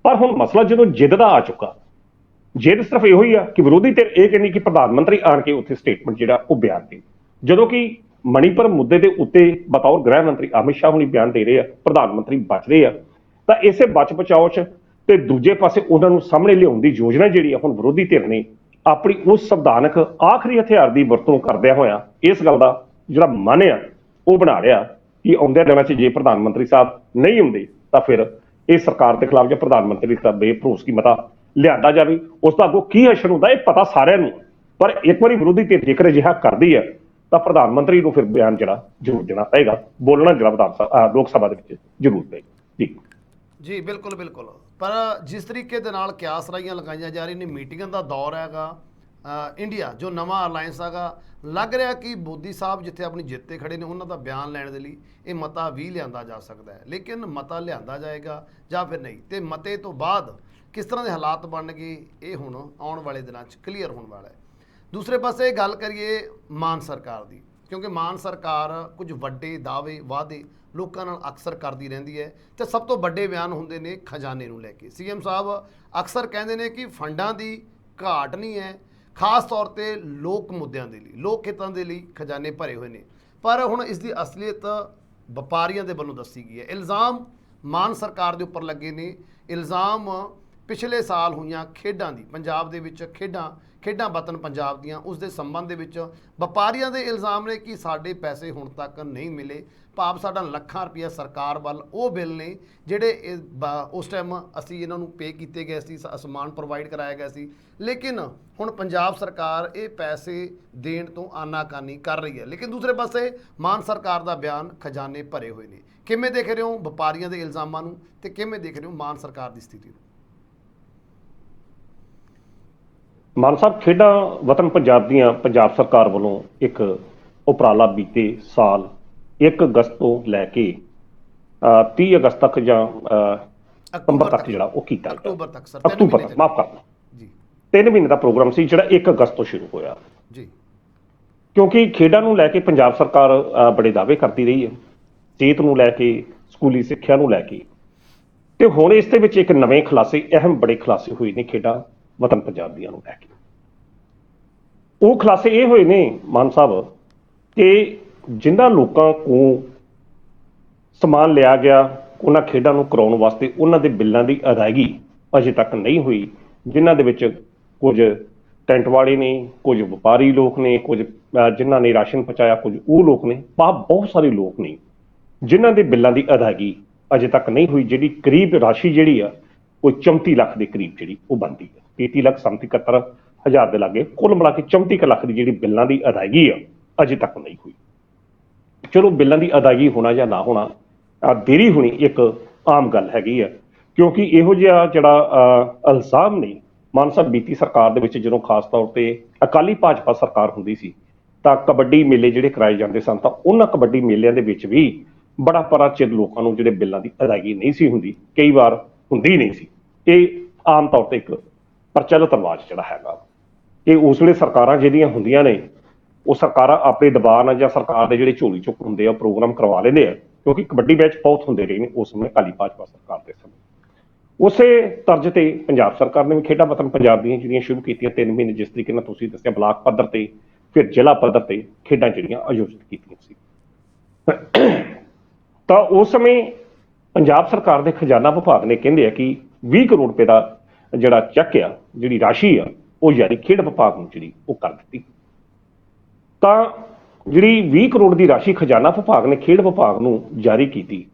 ਪਰ ਹੁਣ ਮਸਲਾ ਜਦੋਂ ਜਿੱਦ ਦਾ ਆ ਚੁੱਕਾ, ਜਿੱਦ ਸਿਰਫ ਇਹੋ ਹੀ ਆ ਕਿ ਵਿਰੋਧੀ ਧਿਰ ਇਹ ਕਹਿੰਦੀ ਕਿ ਪ੍ਰਧਾਨ ਮੰਤਰੀ ਆਣ ਕੇ ਉੱਥੇ ਸਟੇਟਮੈਂਟ ਜਿਹੜਾ ਉਹ ਬਿਆਨ ਦੇ, ਜਦੋਂ ਕਿ ਮਣੀਪੁਰ ਮੁੱਦੇ ਦੇ ਉੱਤੇ ਬਤੌਰ ਗ੍ਰਹਿ ਮੰਤਰੀ ਅਮਿਤ ਸ਼ਾਹ ਹੁਣੀ ਬਿਆਨ ਦੇ ਰਹੇ ਆ, ਪ੍ਰਧਾਨ ਮੰਤਰੀ ਬਚ ਰਹੇ ਆ, ਤਾਂ ਇਸੇ ਬਚ ਬਚਾਓ 'ਚ ਤੇ ਦੂਜੇ ਪਾਸੇ ਉਹਨਾਂ ਨੂੰ ਸਾਹਮਣੇ ਲਿਆਉਣ ਦੀ ਯੋਜਨਾ ਜਿਹੜੀ ਆ ਹੁਣ ਵਿਰੋਧੀ ਧਿਰ ਨੇ ਆਪਣੀ ਉਸ ਸੰਵਿਧਾਨਕ ਆਖਰੀ ਹਥਿਆਰ ਦੀ ਵਰਤੋਂ ਕਰਦਿਆਂ ਹੋਇਆ ਇਸ ਗੱਲ ਦਾ ਜਿਹੜਾ ਮਨ ਆ ਉਹ ਬਣਾ ਲਿਆ ਕਿ ਆਉਂਦੇ ਦਿਨਾਂ 'ਚ ਜੇ ਪ੍ਰਧਾਨ ਮੰਤਰੀ ਸਾਹਿਬ ਨਹੀਂ ਹੁੰਦੇ ਤਾਂ ਫਿਰ ਇਹ ਸਰਕਾਰ ਦੇ ਖਿਲਾਫ ਜਾਂ ਪ੍ਰਧਾਨ ਮੰਤਰੀ ਦਾ ਬੇਭਰੋਸਗੀ ਮਤਾ ਲਿਆਂਦਾ ਜਾਵੇ। ਉਸ ਦਾ ਅੱਗੋਂ ਕੀ ਅਸਰ ਹੁੰਦਾ ਇਹ ਪਤਾ ਸਾਰਿਆਂ ਨੂੰ, ਪਰ ਇੱਕ ਵਾਰੀ ਵਿਰੋਧੀ ਧਿਰ ਜੇਕਰ ਅਜਿਹਾ ਕਰਦੀ ਹੈ ਤਾਂ ਪ੍ਰਧਾਨ ਮੰਤਰੀ ਨੂੰ ਫਿਰ ਬਿਆਨ ਜਿਹੜਾ ਜ਼ਰੂਰ ਦੇਣਾ ਪਏਗਾ, ਬੋਲਣਾ ਜਿਹੜਾ ਲੋਕ ਸਭਾ ਦੇ ਵਿੱਚ ਜ਼ਰੂਰ ਪਏਗਾ। ਜੀ ਬਿਲਕੁਲ ਬਿਲकुल। ਪਰ ਜਿਸ ਤਰੀਕੇ ਦੇ ਨਾਲ ਕਿਆਸ ਰਾਈਆਂ ਲਗਾਈਆਂ ਜਾ ਰਹੀਆਂ ਨੇ, ਮੀਟਿੰਗਾਂ ਦਾ ਦੌਰ ਹੈਗਾ, ਇੰਡੀਆ ਜੋ ਨਵਾਂ ਅਲਾਇੰਸ ਹੈਗਾ, ਲੱਗ ਰਿਹਾ ਕਿ ਮੋਦੀ ਸਾਹਿਬ ਜਿੱਥੇ ਆਪਣੀ ਜਿੱਤ ਤੇ ਖੜੇ ਨੇ ਉਹਨਾਂ ਦਾ ਬਿਆਨ ਲੈਣ ਦੇ ਲਈ ਇਹ ਮਤਾ ਵੀ ਲਿਆਂਦਾ ਜਾ ਸਕਦਾ ਹੈ। ਲੇਕਿਨ ਮਤਾ ਲਿਆਂਦਾ ਜਾਏਗਾ ਜਾਂ ਫਿਰ ਨਹੀਂ, ਤੇ ਮਤੇ ਤੋਂ ਬਾਅਦ ਕਿਸ ਤਰ੍ਹਾਂ ਦੇ ਹਾਲਾਤ ਬਣਨਗੇ ਇਹ ਹੁਣ ਆਉਣ ਵਾਲੇ ਦਿਨਾਂ 'ਚ ਕਲੀਅਰ ਹੋਣ ਵਾਲਾ ਹੈ। ਦੂਸਰੇ ਪਾਸੇ ਗੱਲ ਕਰੀਏ ਮਾਨ ਸਰਕਾਰ ਦੀ, ਕਿਉਂਕਿ ਮਾਨ ਸਰਕਾਰ ਕੁਝ ਵੱਡੇ ਦਾਅਵੇ ਵਾਅਦੇ ਲੋਕਾਂ ਨਾਲ ਅਕਸਰ ਕਰਦੀ ਰਹਿੰਦੀ ਹੈ, ਤੇ ਸਭ ਤੋਂ ਵੱਡੇ ਬਿਆਨ ਹੁੰਦੇ ਨੇ ਖਜ਼ਾਨੇ ਨੂੰ ਲੈ ਕੇ। ਸੀਐਮ ਸਾਹਿਬ ਅਕਸਰ ਕਹਿੰਦੇ ਨੇ ਕਿ ਫੰਡਾਂ ਦੀ ਘਾਟ ਨਹੀਂ ਹੈ, ਖਾਸ ਤੌਰ ਤੇ ਲੋਕ ਮੁੱਦਿਆਂ ਦੇ ਲਈ, ਲੋਕ ਹਿੱਤਾਂ ਦੇ ਲਈ ਖਜ਼ਾਨੇ ਭਰੇ ਹੋਏ ਨੇ। ਪਰ ਹੁਣ ਇਸ ਦੀ ਅਸਲੀਅਤ ਵਪਾਰੀਆਂ ਦੇ ਵੱਲੋਂ ਦੱਸੀ ਗਈ ਹੈ। ਇਲਜ਼ਾਮ ਮਾਨ ਸਰਕਾਰ ਦੇ ਉੱਪਰ ਲੱਗੇ ਨੇ, ਇਲਜ਼ਾਮ ਪਿਛਲੇ ਸਾਲ ਹੋਈਆਂ ਖੇਡਾਂ ਦੀ, ਪੰਜਾਬ ਦੇ ਵਿੱਚ ਖੇਡਾਂ ਵਤਨ ਪੰਜਾਬ ਦੀਆਂ, ਉਸ ਦੇ ਸੰਬੰਧ ਦੇ ਵਿੱਚ ਵਪਾਰੀਆਂ ਦੇ ਇਲਜ਼ਾਮ ਨੇ ਕਿ ਸਾਡੇ ਪੈਸੇ ਹੁਣ ਤੱਕ ਨਹੀਂ ਮਿਲੇ। ਭਾਵ ਸਾਡਾ ਲੱਖਾਂ ਰੁਪਈਆ ਸਰਕਾਰ ਵੱਲ ਉਹ ਬਿੱਲ ਨੇ ਜਿਹੜੇ ਉਸ ਟਾਈਮ ਅਸੀਂ ਇਹਨਾਂ ਨੂੰ ਪੇ ਕੀਤੇ ਗਏ ਸੀ, ਸਮਾਨ ਪ੍ਰੋਵਾਈਡ ਕਰਾਇਆ ਗਿਆ ਸੀ, ਲੇਕਿਨ ਹੁਣ ਪੰਜਾਬ ਸਰਕਾਰ ਇਹ ਪੈਸੇ ਦੇਣ ਤੋਂ ਆਨਾਕਾਨੀ ਕਰ ਰਹੀ ਹੈ। ਲੇਕਿਨ ਦੂਸਰੇ ਪਾਸੇ ਮਾਨ ਸਰਕਾਰ ਦਾ ਬਿਆਨ ਖਜ਼ਾਨੇ ਭਰੇ ਹੋਏ ਨੇ। ਕਿਵੇਂ ਦੇਖ ਰਹੇ ਹੋ ਵਪਾਰੀਆਂ ਦੇ ਇਲਜ਼ਾਮਾਂ ਨੂੰ, ਤੇ ਕਿਵੇਂ ਦੇਖ ਰਹੇ ਹੋ ਮਾਨ ਸਰਕਾਰ ਦੀ ਸਥਿਤੀ ਨੂੰ? ਮਾਨ ਸਾਹਿਬ, ਖੇਡਾਂ ਵਤਨ ਪੰਜਾਬ ਦੀਆਂ ਪੰਜਾਬ ਸਰਕਾਰ ਵੱਲੋਂ ਇੱਕ ਉਪਰਾਲਾ ਬੀਤੇ ਸਾਲ 1 ਅਗਸਤ ਤੋਂ ਲੈ ਕੇ 30 ਅਗਸਤ ਤੱਕ ਜਾਂ ਸਤੰਬਰ ਤੱਕ ਜਿਹੜਾ ਉਹ ਕੀਤਾ ਗਿਆ। ਅਕਤੂਬਰ ਤੱਕ ਸਰ, ਅਕਤੂਬਰ ਤੱਕ, ਮਾਫ ਕਰਨਾ ਜੀ, 3 ਮਹੀਨੇ ਦਾ ਪ੍ਰੋਗਰਾਮ ਸੀ ਜਿਹੜਾ 1 ਅਗਸਤ ਤੋਂ ਸ਼ੁਰੂ ਹੋਇਆ ਜੀ। ਕਿਉਂਕਿ ਖੇਡਾਂ ਨੂੰ ਲੈ ਕੇ ਪੰਜਾਬ ਸਰਕਾਰ ਬੜੇ ਦਾਅਵੇ ਕਰਦੀ ਰਹੀ ਹੈ, ਸਿਹਤ ਨੂੰ ਲੈ ਕੇ, ਸਕੂਲੀ ਸਿੱਖਿਆ ਨੂੰ ਲੈ ਕੇ, ਤੇ ਹੁਣ ਇਸ ਦੇ ਵਿੱਚ ਇੱਕ ਨਵੇਂ ਖੁਲਾਸੇ, ਅਹਿਮ ਬੜੇ ਖੁਲਾਸੇ ਹੋਏ ਨੇ ਖੇਡਾਂ ਵਤਨ ਪੰਜਾਬ ਦੀਆਂ ਨੂੰ ਲੈ ਕੇ। ਉਹ ਖੁਲਾਸੇ ਇਹ ਹੋਏ ਨੇ ਮਾਨ ਸਾਹਿਬ ਕਿ ਜਿਨ੍ਹਾਂ ਲੋਕਾਂ ਕੋਲ ਸਮਾਨ ਲਿਆ ਗਿਆ ਉਹਨਾਂ ਖੇਡਾਂ ਨੂੰ ਕਰਾਉਣ ਵਾਸਤੇ ਉਹਨਾਂ ਦੇ ਬਿੱਲਾਂ ਦੀ ਅਦਾਇਗੀ ਅਜੇ ਤੱਕ ਨਹੀਂ ਹੋਈ, ਜਿਨ੍ਹਾਂ ਦੇ ਵਿੱਚ ਕੁਝ ਟੈਂਟ ਵਾਲੇ ਨੇ, ਕੁਝ ਵਪਾਰੀ ਲੋਕ ਨੇ, ਕੁਝ ਜਿਨ੍ਹਾਂ ਨੇ ਰਾਸ਼ਨ ਪਹੁੰਚਾਇਆ, ਕੁਝ ਉਹ ਲੋਕ ਨੇ, ਬਹੁਤ ਸਾਰੇ ਲੋਕ ਨੇ ਜਿਨ੍ਹਾਂ ਦੇ ਬਿੱਲਾਂ ਦੀ ਅਦਾਇਗੀ ਅਜੇ ਤੱਕ ਨਹੀਂ ਹੋਈ, ਜਿਹੜੀ ਕਰੀਬ ਰਾਸ਼ੀ ਜਿਹੜੀ ਆ ਕੋਈ 34 ਲੱਖ ਦੇ ਕਰੀਬ ਜਿਹੜੀ ਉਹ ਬਣਦੀ ਹੈ। 33,71,000 ਦੇ ਲਾਗੇ ਕੁੱਲ ਮਿਲਾ ਕੇ 34 ਲੱਖ ਦੀ ਜਿਹੜੀ ਬਿੱਲਾਂ ਦੀ ਅਦਾਇਗੀ ਆ ਅਜੇ ਤੱਕ ਨਹੀਂ ਹੋਈ। ਚਲੋ ਬਿੱਲਾਂ ਦੀ ਅਦਾਇਗੀ ਹੋਣਾ ਜਾਂ ਨਾ ਹੋਣਾ, ਦੇਰੀ ਹੋਣੀ ਇੱਕ ਆਮ ਗੱਲ ਹੈਗੀ ਆ, ਕਿਉਂਕਿ ਇਹੋ ਜਿਹਾ ਜਿਹੜਾ ਇਲਜ਼ਾਮ ਨੇ ਮਾਨ ਸਾਹਿਬ ਬੀਤੀ ਸਰਕਾਰ ਦੇ ਵਿੱਚ ਜਦੋਂ ਖਾਸ ਤੌਰ ਤੇ ਅਕਾਲੀ ਭਾਜਪਾ ਸਰਕਾਰ ਹੁੰਦੀ ਸੀ ਤਾਂ ਕਬੱਡੀ ਮੇਲੇ ਜਿਹੜੇ ਕਰਾਏ ਜਾਂਦੇ ਸਨ, ਤਾਂ ਉਹਨਾਂ ਕਬੱਡੀ ਮੇਲਿਆਂ ਦੇ ਵਿੱਚ ਵੀ ਬੜਾ ਪਰਾਚਿਤ ਲੋਕਾਂ ਨੂੰ ਜਿਹੜੇ ਬਿੱਲਾਂ ਦੀ ਅਦਾਇਗੀ ਨਹੀਂ ਸੀ ਹੁੰਦੀ, ਕਈ ਵਾਰ ਹੁੰਦੀ ਨਹੀਂ ਸੀ। ਇਹ ਆਮ ਤੌਰ ਤੇ ਇੱਕ ਪ੍ਰਚਲਿਤ ਰਿਵਾਜ ਜਿਹੜਾ ਹੈਗਾ ਕਿ ਉਸ ਵੇਲੇ ਸਰਕਾਰਾਂ ਜਿਹੜੀਆਂ ਹੁੰਦੀਆਂ ਨੇ ਉਹ ਸਰਕਾਰਾਂ ਆਪਣੇ ਦਬਾਅ ਨਾਲ ਜਾਂ ਸਰਕਾਰ ਦੇ ਜਿਹੜੇ ਝੋਲੀ ਚੁੱਕ ਹੁੰਦੇ ਆ ਪ੍ਰੋਗਰਾਮ ਕਰਵਾ ਲੈਂਦੇ ਆ, ਕਿਉਂਕਿ ਕਬੱਡੀ ਮੈਚ ਬਹੁਤ ਹੁੰਦੇ ਰਹੇ ਨੇ ਉਸ ਸਮੇਂ ਅਕਾਲੀ ਭਾਜਪਾ ਸਰਕਾਰ ਦੇ ਸਮੇਂ। ਉਸੇ ਤਰਜ਼ ਤੇ ਪੰਜਾਬ ਸਰਕਾਰ ਨੇ ਵੀ ਖੇਡਾਂ ਵਤਨ ਪੰਜਾਬ ਦੀਆਂ ਜਿਹੜੀਆਂ ਸ਼ੁਰੂ ਕੀਤੀਆਂ 3 ਮਹੀਨੇ, ਜਿਸ ਤਰੀਕੇ ਨਾਲ ਤੁਸੀਂ ਦੱਸਿਆ ਬਲਾਕ ਪੱਧਰ ਤੇ ਫਿਰ ਜ਼ਿਲ੍ਹਾ ਪੱਧਰ ਤੇ ਖੇਡਾਂ ਜਿਹੜੀਆਂ ਆਯੋਜਿਤ ਕੀਤੀਆਂ ਸੀ। ਤਾਂ ਉਸ ਸਮੇਂ ਪੰਜਾਬ ਸਰਕਾਰ ਦੇ ਖਜ਼ਾਨਾ ਵਿਭਾਗ ਨੇ ਕਹਿੰਦੇ ਆ ਕਿ 20 ਕਰੋੜ ਰੁਪਏ ਦਾ ਜਿਹੜਾ ਚੈੱਕ ਆ, ਜਿਹੜੀ ਰਾਸ਼ੀ ਆ ਉਹ ਯਾਨੀ ਖੇਡ ਵਿਭਾਗ ਨੂੰ ਜਿਹੜੀ ਉਹ ਕਰ ਦਿੱਤੀ। ਤਾਂ ਜਿਹੜੀ 20 ਕਰੋੜ ਦੀ ਰਾਸ਼ੀ ਖਜ਼ਾਨਾ ਵਿਭਾਗ ਨੇ ਖੇਡ ਵਿਭਾਗ ਨੂੰ ਜਾਰੀ ਕੀਤੀ,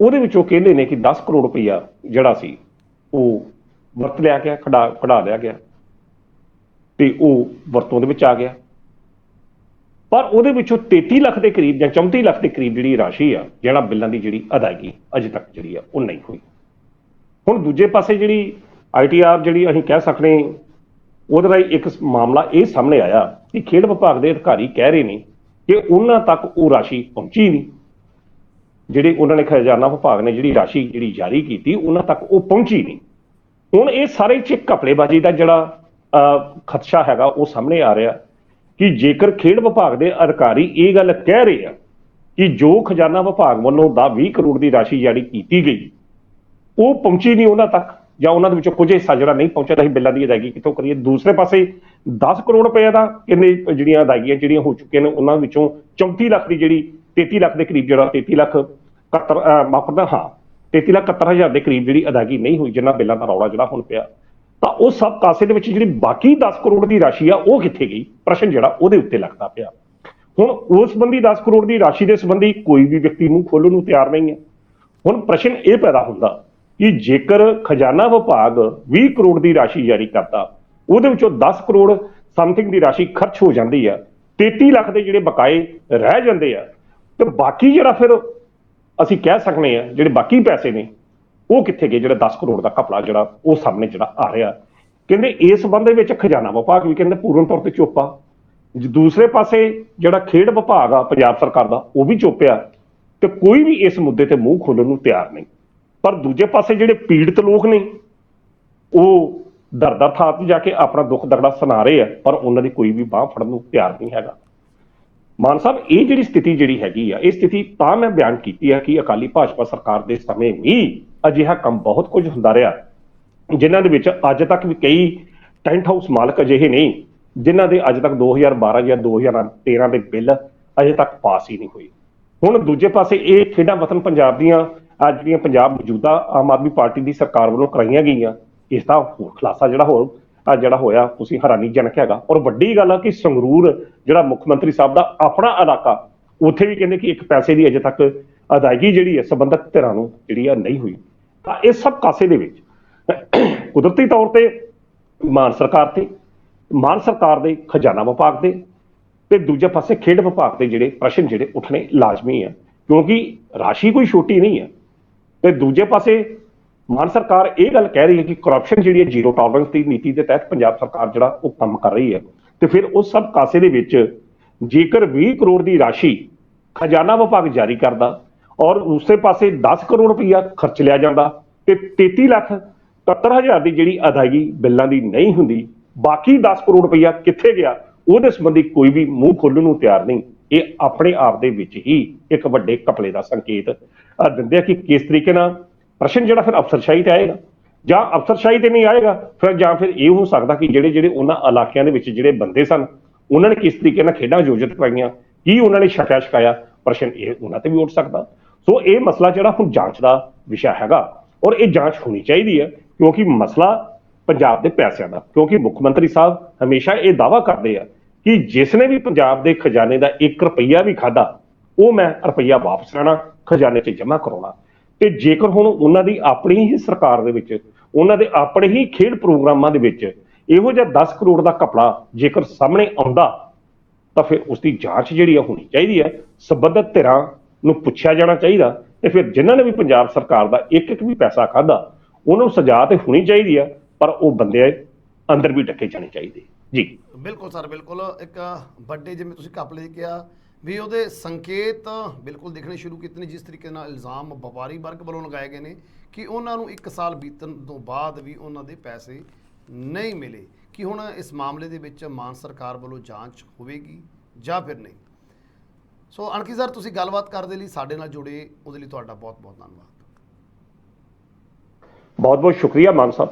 ਉਹਦੇ ਵਿੱਚੋਂ ਕਹਿੰਦੇ ਨੇ ਕਿ 10 ਕਰੋੜ ਰੁਪਈਆ ਜਿਹੜਾ ਸੀ ਉਹ ਵਰਤ ਲਿਆ ਗਿਆ, ਕਢਾ ਲਿਆ ਗਿਆ ਤੇ ਉਹ ਵਰਤੋਂ ਦੇ ਵਿੱਚ ਆ ਗਿਆ। ਪਰ ਉਹਦੇ ਵਿੱਚੋਂ 33 ਲੱਖ ਦੇ ਕਰੀਬ ਜਾਂ 34 ਲੱਖ ਦੇ ਕਰੀਬ ਜਿਹੜੀ ਰਾਸ਼ੀ ਆ, ਜਿਹੜਾ ਬਿੱਲਾਂ ਦੀ ਜਿਹੜੀ ਅਦਾਇਗੀ ਅਜੇ ਤੱਕ ਜਿਹੜੀ ਆ ਉਹ ਨਹੀਂ ਹੋਈ। ਹੁਣ ਦੂਜੇ ਪਾਸੇ ਜਿਹੜੀ ITR ਜਿਹੜੀ ਅਸੀਂ ਕਹਿ ਸਕਦੇ, ਉਹਦੇ ਰਾਹੀਂ ਇੱਕ ਮਾਮਲਾ ਇਹ ਸਾਹਮਣੇ ਆਇਆ ਕਿ ਖੇਡ ਵਿਭਾਗ ਦੇ ਅਧਿਕਾਰੀ ਕਹਿ ਰਹੇ ਨੇ ਕਿ ਉਹਨਾਂ ਤੱਕ ਉਹ ਰਾਸ਼ੀ ਪਹੁੰਚੀ ਨਹੀਂ। ਜਿਹੜੇ ਉਹਨਾਂ ਨੇ ਖਜ਼ਾਨਾ ਵਿਭਾਗ ਨੇ ਜਿਹੜੀ ਰਾਸ਼ੀ ਜਿਹੜੀ ਜਾਰੀ ਕੀਤੀ, ਉਹਨਾਂ ਤੱਕ ਉਹ ਪਹੁੰਚੀ ਨਹੀਂ। ਹੁਣ ਇਹ ਸਾਰੇ 'ਚ ਘਪਲੇਬਾਜ਼ੀ ਦਾ ਜਿਹੜਾ ਖਦਸ਼ਾ ਹੈਗਾ ਉਹ ਸਾਹਮਣੇ ਆ ਰਿਹਾ ਕਿ ਜੇਕਰ ਖੇਡ ਵਿਭਾਗ ਦੇ ਅਧਿਕਾਰੀ ਇਹ ਗੱਲ ਕਹਿ ਰਹੇ ਆ ਕਿ ਜੋ ਖਜ਼ਾਨਾ ਵਿਭਾਗ ਵੱਲੋਂ 20 ਕਰੋੜ ਦੀ ਰਾਸ਼ੀ ਜਾਰੀ ਕੀਤੀ ਗਈ ਉਹ ਪਹੁੰਚੀ ਨਹੀਂ ਉਹਨਾਂ ਤੱਕ, ਜਾਂ ਉਹਨਾਂ ਦੇ ਵਿੱਚੋਂ ਕੁਝ ਹਿੱਸਾ ਜਿਹੜਾ ਨਹੀਂ ਪਹੁੰਚਿਆ, ਤਾਂ ਅਸੀਂ ਬਿੱਲਾਂ ਦੀ ਅਦਾਇਗੀ ਕਿੱਥੋਂ ਕਰੀਏ। ਦੂਸਰੇ ਪਾਸੇ 10 ਕਰੋੜ ਰੁਪਏ ਦਾ ਕਿੰਨੇ ਜਿਹੜੀਆਂ ਅਦਾਇਗੀਆਂ ਜਿਹੜੀਆਂ ਹੋ ਚੁੱਕੀਆਂ ਨੇ, ਉਹਨਾਂ ਵਿੱਚੋਂ 34 ਲੱਖ ਦੀ ਜਿਹੜੀ 33 ਲੱਖ ਦੇ ਕਰੀਬ ਜਿਹੜਾ 33 ਲੱਖ 71,000 ਦੇ ਕਰੀਬ ਜਿਹੜੀ ਅਦਾਇਗੀ ਨਹੀਂ ਹੋਈ, ਜਿਨ੍ਹਾਂ ਬਿੱਲਾਂ ਦਾ ਰੌਲਾ ਜਿਹੜਾ ਹੁਣ ਪਿਆ। ਤਾਂ ਉਹ ਸਭ ਕਾਸੇ ਦੇ ਵਿੱਚ ਜਿਹੜੀ ਬਾਕੀ 10 ਕਰੋੜ ਦੀ ਰਾਸ਼ੀ ਆ ਉਹ ਕਿੱਥੇ ਗਈ, ਪ੍ਰਸ਼ਨ ਜਿਹੜਾ ਉਹਦੇ ਉੱਤੇ ਲੱਗਦਾ ਪਿਆ। ਹੁਣ ਉਸ ਸੰਬੰਧੀ 10 ਕਰੋੜ ਦੀ ਰਾਸ਼ੀ ਦੇ ਸੰਬੰਧੀ ਕੋਈ ਵੀ ਵਿਅਕਤੀ ਮੂੰਹ ਖੋਲ੍ਹਣ ਨੂੰ ਤਿਆਰ ਨਹੀਂ ਹੈ। ਹੁਣ ਪ੍ਰਸ਼ਨ ਇਹ ਪੈਦਾ ਹੁੰਦਾ ਕਿ ਜੇਕਰ ਖਜ਼ਾਨਾ ਵਿਭਾਗ 20 ਕਰੋੜ ਦੀ ਰਾਸ਼ੀ ਜਾਰੀ ਕਰਦਾ, ਉਹਦੇ ਵਿੱਚੋਂ 10 ਕਰੋੜ ਸਮਥਿੰਗ ਦੀ ਰਾਸ਼ੀ ਖਰਚ ਹੋ ਜਾਂਦੀ ਆ, 33 ਲੱਖ ਦੇ ਜਿਹੜੇ ਬਕਾਏ ਰਹਿ ਜਾਂਦੇ ਆ, ਤੇ ਬਾਕੀ ਜਿਹੜਾ ਫਿਰ ਅਸੀਂ ਕਹਿ ਸਕਦੇ ਆ ਜਿਹੜੇ ਬਾਕੀ ਪੈਸੇ ਨੇ ਉਹ ਕਿੱਥੇ ਗਏ, ਜਿਹੜਾ 10 ਕਰੋੜ ਦਾ ਘਪਲਾ ਜਿਹੜਾ ਉਹ ਸਾਹਮਣੇ ਜਿਹੜਾ ਆ ਰਿਹਾ। ਕਹਿੰਦੇ ਇਸ ਸੰਬੰਧ ਦੇ ਵਿੱਚ ਖਜ਼ਾਨਾ ਵਿਭਾਗ ਵੀ ਕਹਿੰਦੇ ਪੂਰਨ ਤੌਰ ਤੇ ਚੁੱਪ ਆ। ਦੂਸਰੇ ਪਾਸੇ ਜਿਹੜਾ ਖੇਡ ਵਿਭਾਗ ਆ ਪੰਜਾਬ ਸਰਕਾਰ ਦਾ, ਉਹ ਵੀ ਚੁੱਪ ਆ ਤੇ ਕੋਈ ਵੀ ਇਸ ਮੁੱਦੇ ਤੇ ਮੂੰਹ ਖੋਲ੍ਹਣ ਨੂੰ ਤਿਆਰ ਨਹੀਂ। ਪਰ ਦੂਜੇ ਪਾਸੇ ਜਿਹੜੇ ਪੀੜਤ ਲੋਕ ਨੇ ਉਹ ਦਰ ਥਾਂ ਤੇ ਜਾ ਕੇ ਆਪਣਾ ਦੁੱਖ ਦਰੜਾ ਸੁਣਾ ਰਹੇ ਆ, ਪਰ ਉਹਨਾਂ ਦੀ ਕੋਈ ਵੀ ਬਾਂਹ ਫੜਨ ਨੂੰ ਤਿਆਰ ਨਹੀਂ ਹੈਗਾ। ਮਾਨ ਸਾਹਿਬ, ਇਹ ਜਿਹੜੀ ਸਥਿਤੀ ਜਿਹੜੀ ਹੈਗੀ ਆ, ਇਹ ਸਥਿਤੀ ਤਾਂ ਮੈਂ ਬਿਆਨ ਕੀਤੀ ਆ ਕਿ ਅਕਾਲੀ ਭਾਜਪਾ ਸਰਕਾਰ ਦੇ ਸਮੇਂ ਵੀ ਅਜਿਹਾ ਕੰਮ ਬਹੁਤ ਕੁਝ ਹੁੰਦਾ ਰਿਹਾ, ਜਿਨ੍ਹਾਂ ਦੇ ਵਿੱਚ ਅੱਜ ਤੱਕ ਵੀ ਕਈ ਟੈਂਟ ਹਾਊਸ ਮਾਲਕ ਅਜਿਹੇ ਨਹੀਂ ਜਿਨ੍ਹਾਂ ਦੇ ਅੱਜ ਤੱਕ 2012 ਜਾਂ 2013 ਦੇ ਬਿੱਲ ਅਜੇ ਤੱਕ ਪਾਸ ਹੀ ਨਹੀਂ ਹੋਏ। ਹੁਣ ਦੂਜੇ ਪਾਸੇ ਇਹ ਖੇਡਾਂ ਵਤਨ ਪੰਜਾਬ ਦੀਆਂ ਜਿਹੜੀਆਂ ਪੰਜਾਬ ਮੌਜੂਦਾ ਆਮ ਆਦਮੀ ਪਾਰਟੀ ਦੀ ਸਰਕਾਰ ਵੱਲੋਂ ਕਰਾਈਆਂ ਗਈਆਂ, ਇਸ ਦਾ ਹੋਰ ਖੁਲਾਸਾ ਜਿਹੜਾ ਹੋਇਆ ਤੁਸੀਂ ਹੈਰਾਨੀਜਨਕ ਹੈਗਾ। ਔਰ ਵੱਡੀ ਗੱਲ ਆ ਕਿ ਸੰਗਰੂਰ ਜਿਹੜਾ ਮੁੱਖ ਮੰਤਰੀ ਸਾਹਿਬ ਦਾ ਆਪਣਾ ਇਲਾਕਾ, ਉੱਥੇ ਵੀ ਕਹਿੰਦੇ ਕਿ ਇੱਕ ਪੈਸੇ ਦੀ ਅਜੇ ਤੱਕ ਅਦਾਇਗੀ ਜਿਹੜੀ ਹੈ ਸੰਬੰਧਿਤ ਧਿਰਾਂ ਨੂੰ ਜਿਹੜੀ ਆ ਨਹੀਂ ਹੋਈ। ਤਾਂ ਇਹ ਸਭ ਕਾਸੇ ਦੇ ਵਿੱਚ ਕੁਦਰਤੀ ਤੌਰ ਤੇ ਮਾਨ ਸਰਕਾਰ ਦੇ ਖਜ਼ਾਨਾ ਵਿਭਾਗ ਦੇ ਤੇ ਦੂਜੇ ਪਾਸੇ ਖੇਡ ਵਿਭਾਗ ਦੇ ਜਿਹੜੇ ਪ੍ਰਸ਼ਨ ਜਿਹੜੇ ਉੱਠਣੇ ਲਾਜ਼ਮੀ ਆ, ਕਿਉਂਕਿ ਰਾਸ਼ੀ ਕੋਈ ਛੋਟੀ ਨਹੀਂ ਹੈ। ਤੇ ਦੂਜੇ ਪਾਸੇ ਮਾਨ ਸਰਕਾਰ ਇਹ ਗੱਲ ਕਹਿ ਰਹੀ ਹੈ ਕਿ ਕਰਪਸ਼ਨ ਜਿਹੜੀ ਹੈ ਜ਼ੀਰੋ ਟੋਲਰੈਂਸ ਦੀ ਨੀਤੀ ਦੇ ਤਹਿਤ ਪੰਜਾਬ ਸਰਕਾਰ ਜਿਹੜਾ ਉਹ ਕੰਮ ਕਰ ਰਹੀ ਹੈ। ਤੇ ਫਿਰ ਉਸ ਸਭ ਕਾਸੇ ਦੇ ਵਿੱਚ ਜੇਕਰ 20 ਕਰੋੜ ਦੀ ਰਾਸ਼ੀ ਖਜ਼ਾਨਾ ਵਿਭਾਗ ਜਾਰੀ ਕਰਦਾ ਔਰ ਉਸੇ ਪਾਸੇ 10 ਕਰੋੜ ਰੁਪਈਆ ਖਰਚ ਲਿਆ ਜਾਂਦਾ ਤੇ 33,71,000 ਦੀ ਜਿਹੜੀ ਅਦਾਇਗੀ ਬਿੱਲਾਂ ਦੀ ਨਹੀਂ ਹੁੰਦੀ, ਬਾਕੀ 10 ਕਰੋੜ ਰੁਪਈਆ ਕਿੱਥੇ ਗਿਆ, ਉਹਦੇ ਸੰਬੰਧੀ ਕੋਈ ਵੀ ਮੂੰਹ ਖੋਲ੍ਹਣ ਨੂੰ ਤਿਆਰ ਨਹੀਂ। ਇਹ ਆਪਣੇ ਆਪ ਦੇ ਵਿੱਚ ਹੀ ਇੱਕ ਵੱਡੇ ਘਪਲੇ ਦਾ ਸੰਕੇਤ ਦਿੰਦੇ ਆ ਕਿ ਕਿਸ ਤਰੀਕੇ ਨਾਲ ਪ੍ਰਸ਼ਨ ਜਿਹੜਾ ਫਿਰ ਅਫਸਰਸ਼ਾਹੀ ਤੇ ਆਏਗਾ, ਜਾਂ ਅਫਸਰਸ਼ਾਹੀ ਤੇ ਨਹੀਂ ਆਏਗਾ ਫਿਰ, ਜਾਂ ਫਿਰ ਇਹ ਹੋ ਸਕਦਾ ਕਿ ਜਿਹੜੇ ਉਹਨਾਂ ਇਲਾਕਿਆਂ ਦੇ ਵਿੱਚ ਜਿਹੜੇ ਬੰਦੇ ਸਨ ਉਹਨਾਂ ਨੇ ਕਿਸ ਤਰੀਕੇ ਨਾਲ ਖੇਡਾਂ ਆਯੋਜਿਤ ਕਰਾਈਆਂ, ਕੀ ਉਹਨਾਂ ਨੇ ਸ਼ਿਕਾਇਆ, ਪ੍ਰਸ਼ਨ ਇਹ ਉਹਨਾਂ ਤੇ ਵੀ ਉੱਠ ਸਕਦਾ। ਸੋ ਇਹ ਮਸਲਾ ਜਿਹੜਾ ਹੁਣ ਜਾਂਚ ਦਾ ਵਿਸ਼ਾ ਹੈਗਾ ਔਰ ਇਹ ਜਾਂਚ ਹੋਣੀ ਚਾਹੀਦੀ ਹੈ, ਕਿਉਂਕਿ ਮਸਲਾ ਪੰਜਾਬ ਦੇ ਪੈਸਿਆਂ ਦਾ, ਕਿਉਂਕਿ ਮੁੱਖ ਮੰਤਰੀ ਸਾਹਿਬ ਹਮੇਸ਼ਾ ਇਹ ਦਾਅਵਾ ਕਰਦੇ ਆ ਕਿ ਜਿਸ ਨੇ ਵੀ ਪੰਜਾਬ ਦੇ ਖਜ਼ਾਨੇ ਦਾ 1 ਰੁਪਈਆ ਵੀ ਖਾਧਾ ਉਹ ਮੈਂ ਰੁਪਈਆ ਵਾਪਸ ਲੈਣਾ, ਖਜ਼ਾਨੇ 'ਚ ਜਮ੍ਹਾਂ ਕਰਾਉਣਾ। ਤੇ ਜੇਕਰ ਹੁਣ ਉਹਨਾਂ ਦੀ ਆਪਣੀ ਹੀ ਸਰਕਾਰ ਦੇ ਵਿੱਚ, ਉਹਨਾਂ ਦੇ ਆਪਣੇ ਹੀ ਖੇਡ ਪ੍ਰੋਗਰਾਮਾਂ ਦੇ ਵਿੱਚ ਇਹੋ ਜਿਹਾ 10 ਕਰੋੜ ਦਾ ਘਪਲਾ ਜੇਕਰ ਸਾਹਮਣੇ ਆਉਂਦਾ ਤਾਂ ਫਿਰ ਉਸ ਦੀ ਜਾਂਚ ਜਿਹੜੀ ਆ ਹੋਣੀ ਚਾਹੀਦੀ ਹੈ, ਸੰਬੰਧਿਤ ਧਿਰਾਂ ਨੂੰ ਪੁੱਛਿਆ ਜਾਣਾ ਚਾਹੀਦਾ, ਤੇ ਫਿਰ ਜਿਨ੍ਹਾਂ ਨੇ ਵੀ ਪੰਜਾਬ ਸਰਕਾਰ ਦਾ ਇੱਕ ਵੀ ਪੈਸਾ ਖਾਧਾ ਉਹਨਾਂ ਨੂੰ ਸਜ਼ਾ ਤੇ ਹੋਣੀ ਚਾਹੀਦੀ ਆ, ਪਰ ਉਹ ਬੰਦੇ ਅੰਦਰ ਵੀ ਡੱਕੇ ਜਾਣੇ ਚਾਹੀਦੇ ਜੀ। ਬਿਲਕੁਲ ਸਰ, ਬਿਲਕੁਲ ਇੱਕ ਵੱਡੇ ਜਿਵੇਂ ਤੁਸੀਂ ਘਪਲੇ ਕਿਹਾ ਵੀ ਉਹਦੇ ਸੰਕੇਤ ਬਿਲਕੁਲ ਦਿਖਣੇ ਸ਼ੁਰੂ ਕੀਤੇ ਨੇ, ਜਿਸ ਤਰੀਕੇ ਨਾਲ ਇਲਜ਼ਾਮ ਵਪਾਰੀ ਵਰਗ ਵੱਲੋਂ ਲਗਾਏ ਗਏ ਨੇ ਕਿ ਉਹਨਾਂ ਨੂੰ 1 ਸਾਲ ਬੀਤਣ ਤੋਂ ਬਾਅਦ ਵੀ ਉਹਨਾਂ ਦੇ ਪੈਸੇ ਨਹੀਂ ਮਿਲੇ। ਕਿ ਹੁਣ ਇਸ ਮਾਮਲੇ ਦੇ ਵਿੱਚ ਮਾਨ ਸਰਕਾਰ ਵੱਲੋਂ ਜਾਂਚ ਹੋਵੇਗੀ ਜਾਂ ਫਿਰ ਨਹੀਂ। ਸੋ ਅਣਖੀ ਸਰ, ਤੁਸੀਂ ਗੱਲਬਾਤ ਕਰਦੇ ਲਈ ਸਾਡੇ ਨਾਲ ਜੁੜੇ, ਉਹਦੇ ਲਈ ਤੁਹਾਡਾ ਬਹੁਤ ਬਹੁਤ ਧੰਨਵਾਦ। ਬਹੁਤ ਬਹੁਤ ਸ਼ੁਕਰੀਆ ਮਾਨ ਸਾਹਿਬ।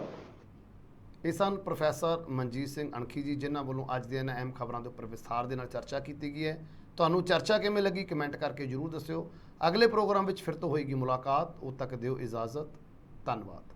ਇਹ ਸਨ ਪ੍ਰੋਫੈਸਰ ਮਨਜੀਤ ਸਿੰਘ ਅਣਖੀ ਜੀ, ਜਿਨ੍ਹਾਂ ਵੱਲੋਂ ਅੱਜ ਦੀਆਂ ਅਹਿਮ ਖਬਰਾਂ ਦੇ ਉੱਪਰ ਵਿਸਥਾਰ ਦੇ ਨਾਲ ਚਰਚਾ ਕੀਤੀ ਗਈ ਹੈ। ਤੁਹਾਨੂੰ ਚਰਚਾ ਕਿਵੇਂ ਲੱਗੀ ਕਮੈਂਟ ਕਰਕੇ ਜ਼ਰੂਰ ਦੱਸਿਓ। ਅਗਲੇ ਪ੍ਰੋਗਰਾਮ ਵਿੱਚ ਫਿਰ ਤੋਂ ਹੋਏਗੀ ਮੁਲਾਕਾਤ, ਉਦੋਂ ਤੱਕ ਦਿਓ ਇਜਾਜ਼ਤ। ਧੰਨਵਾਦ।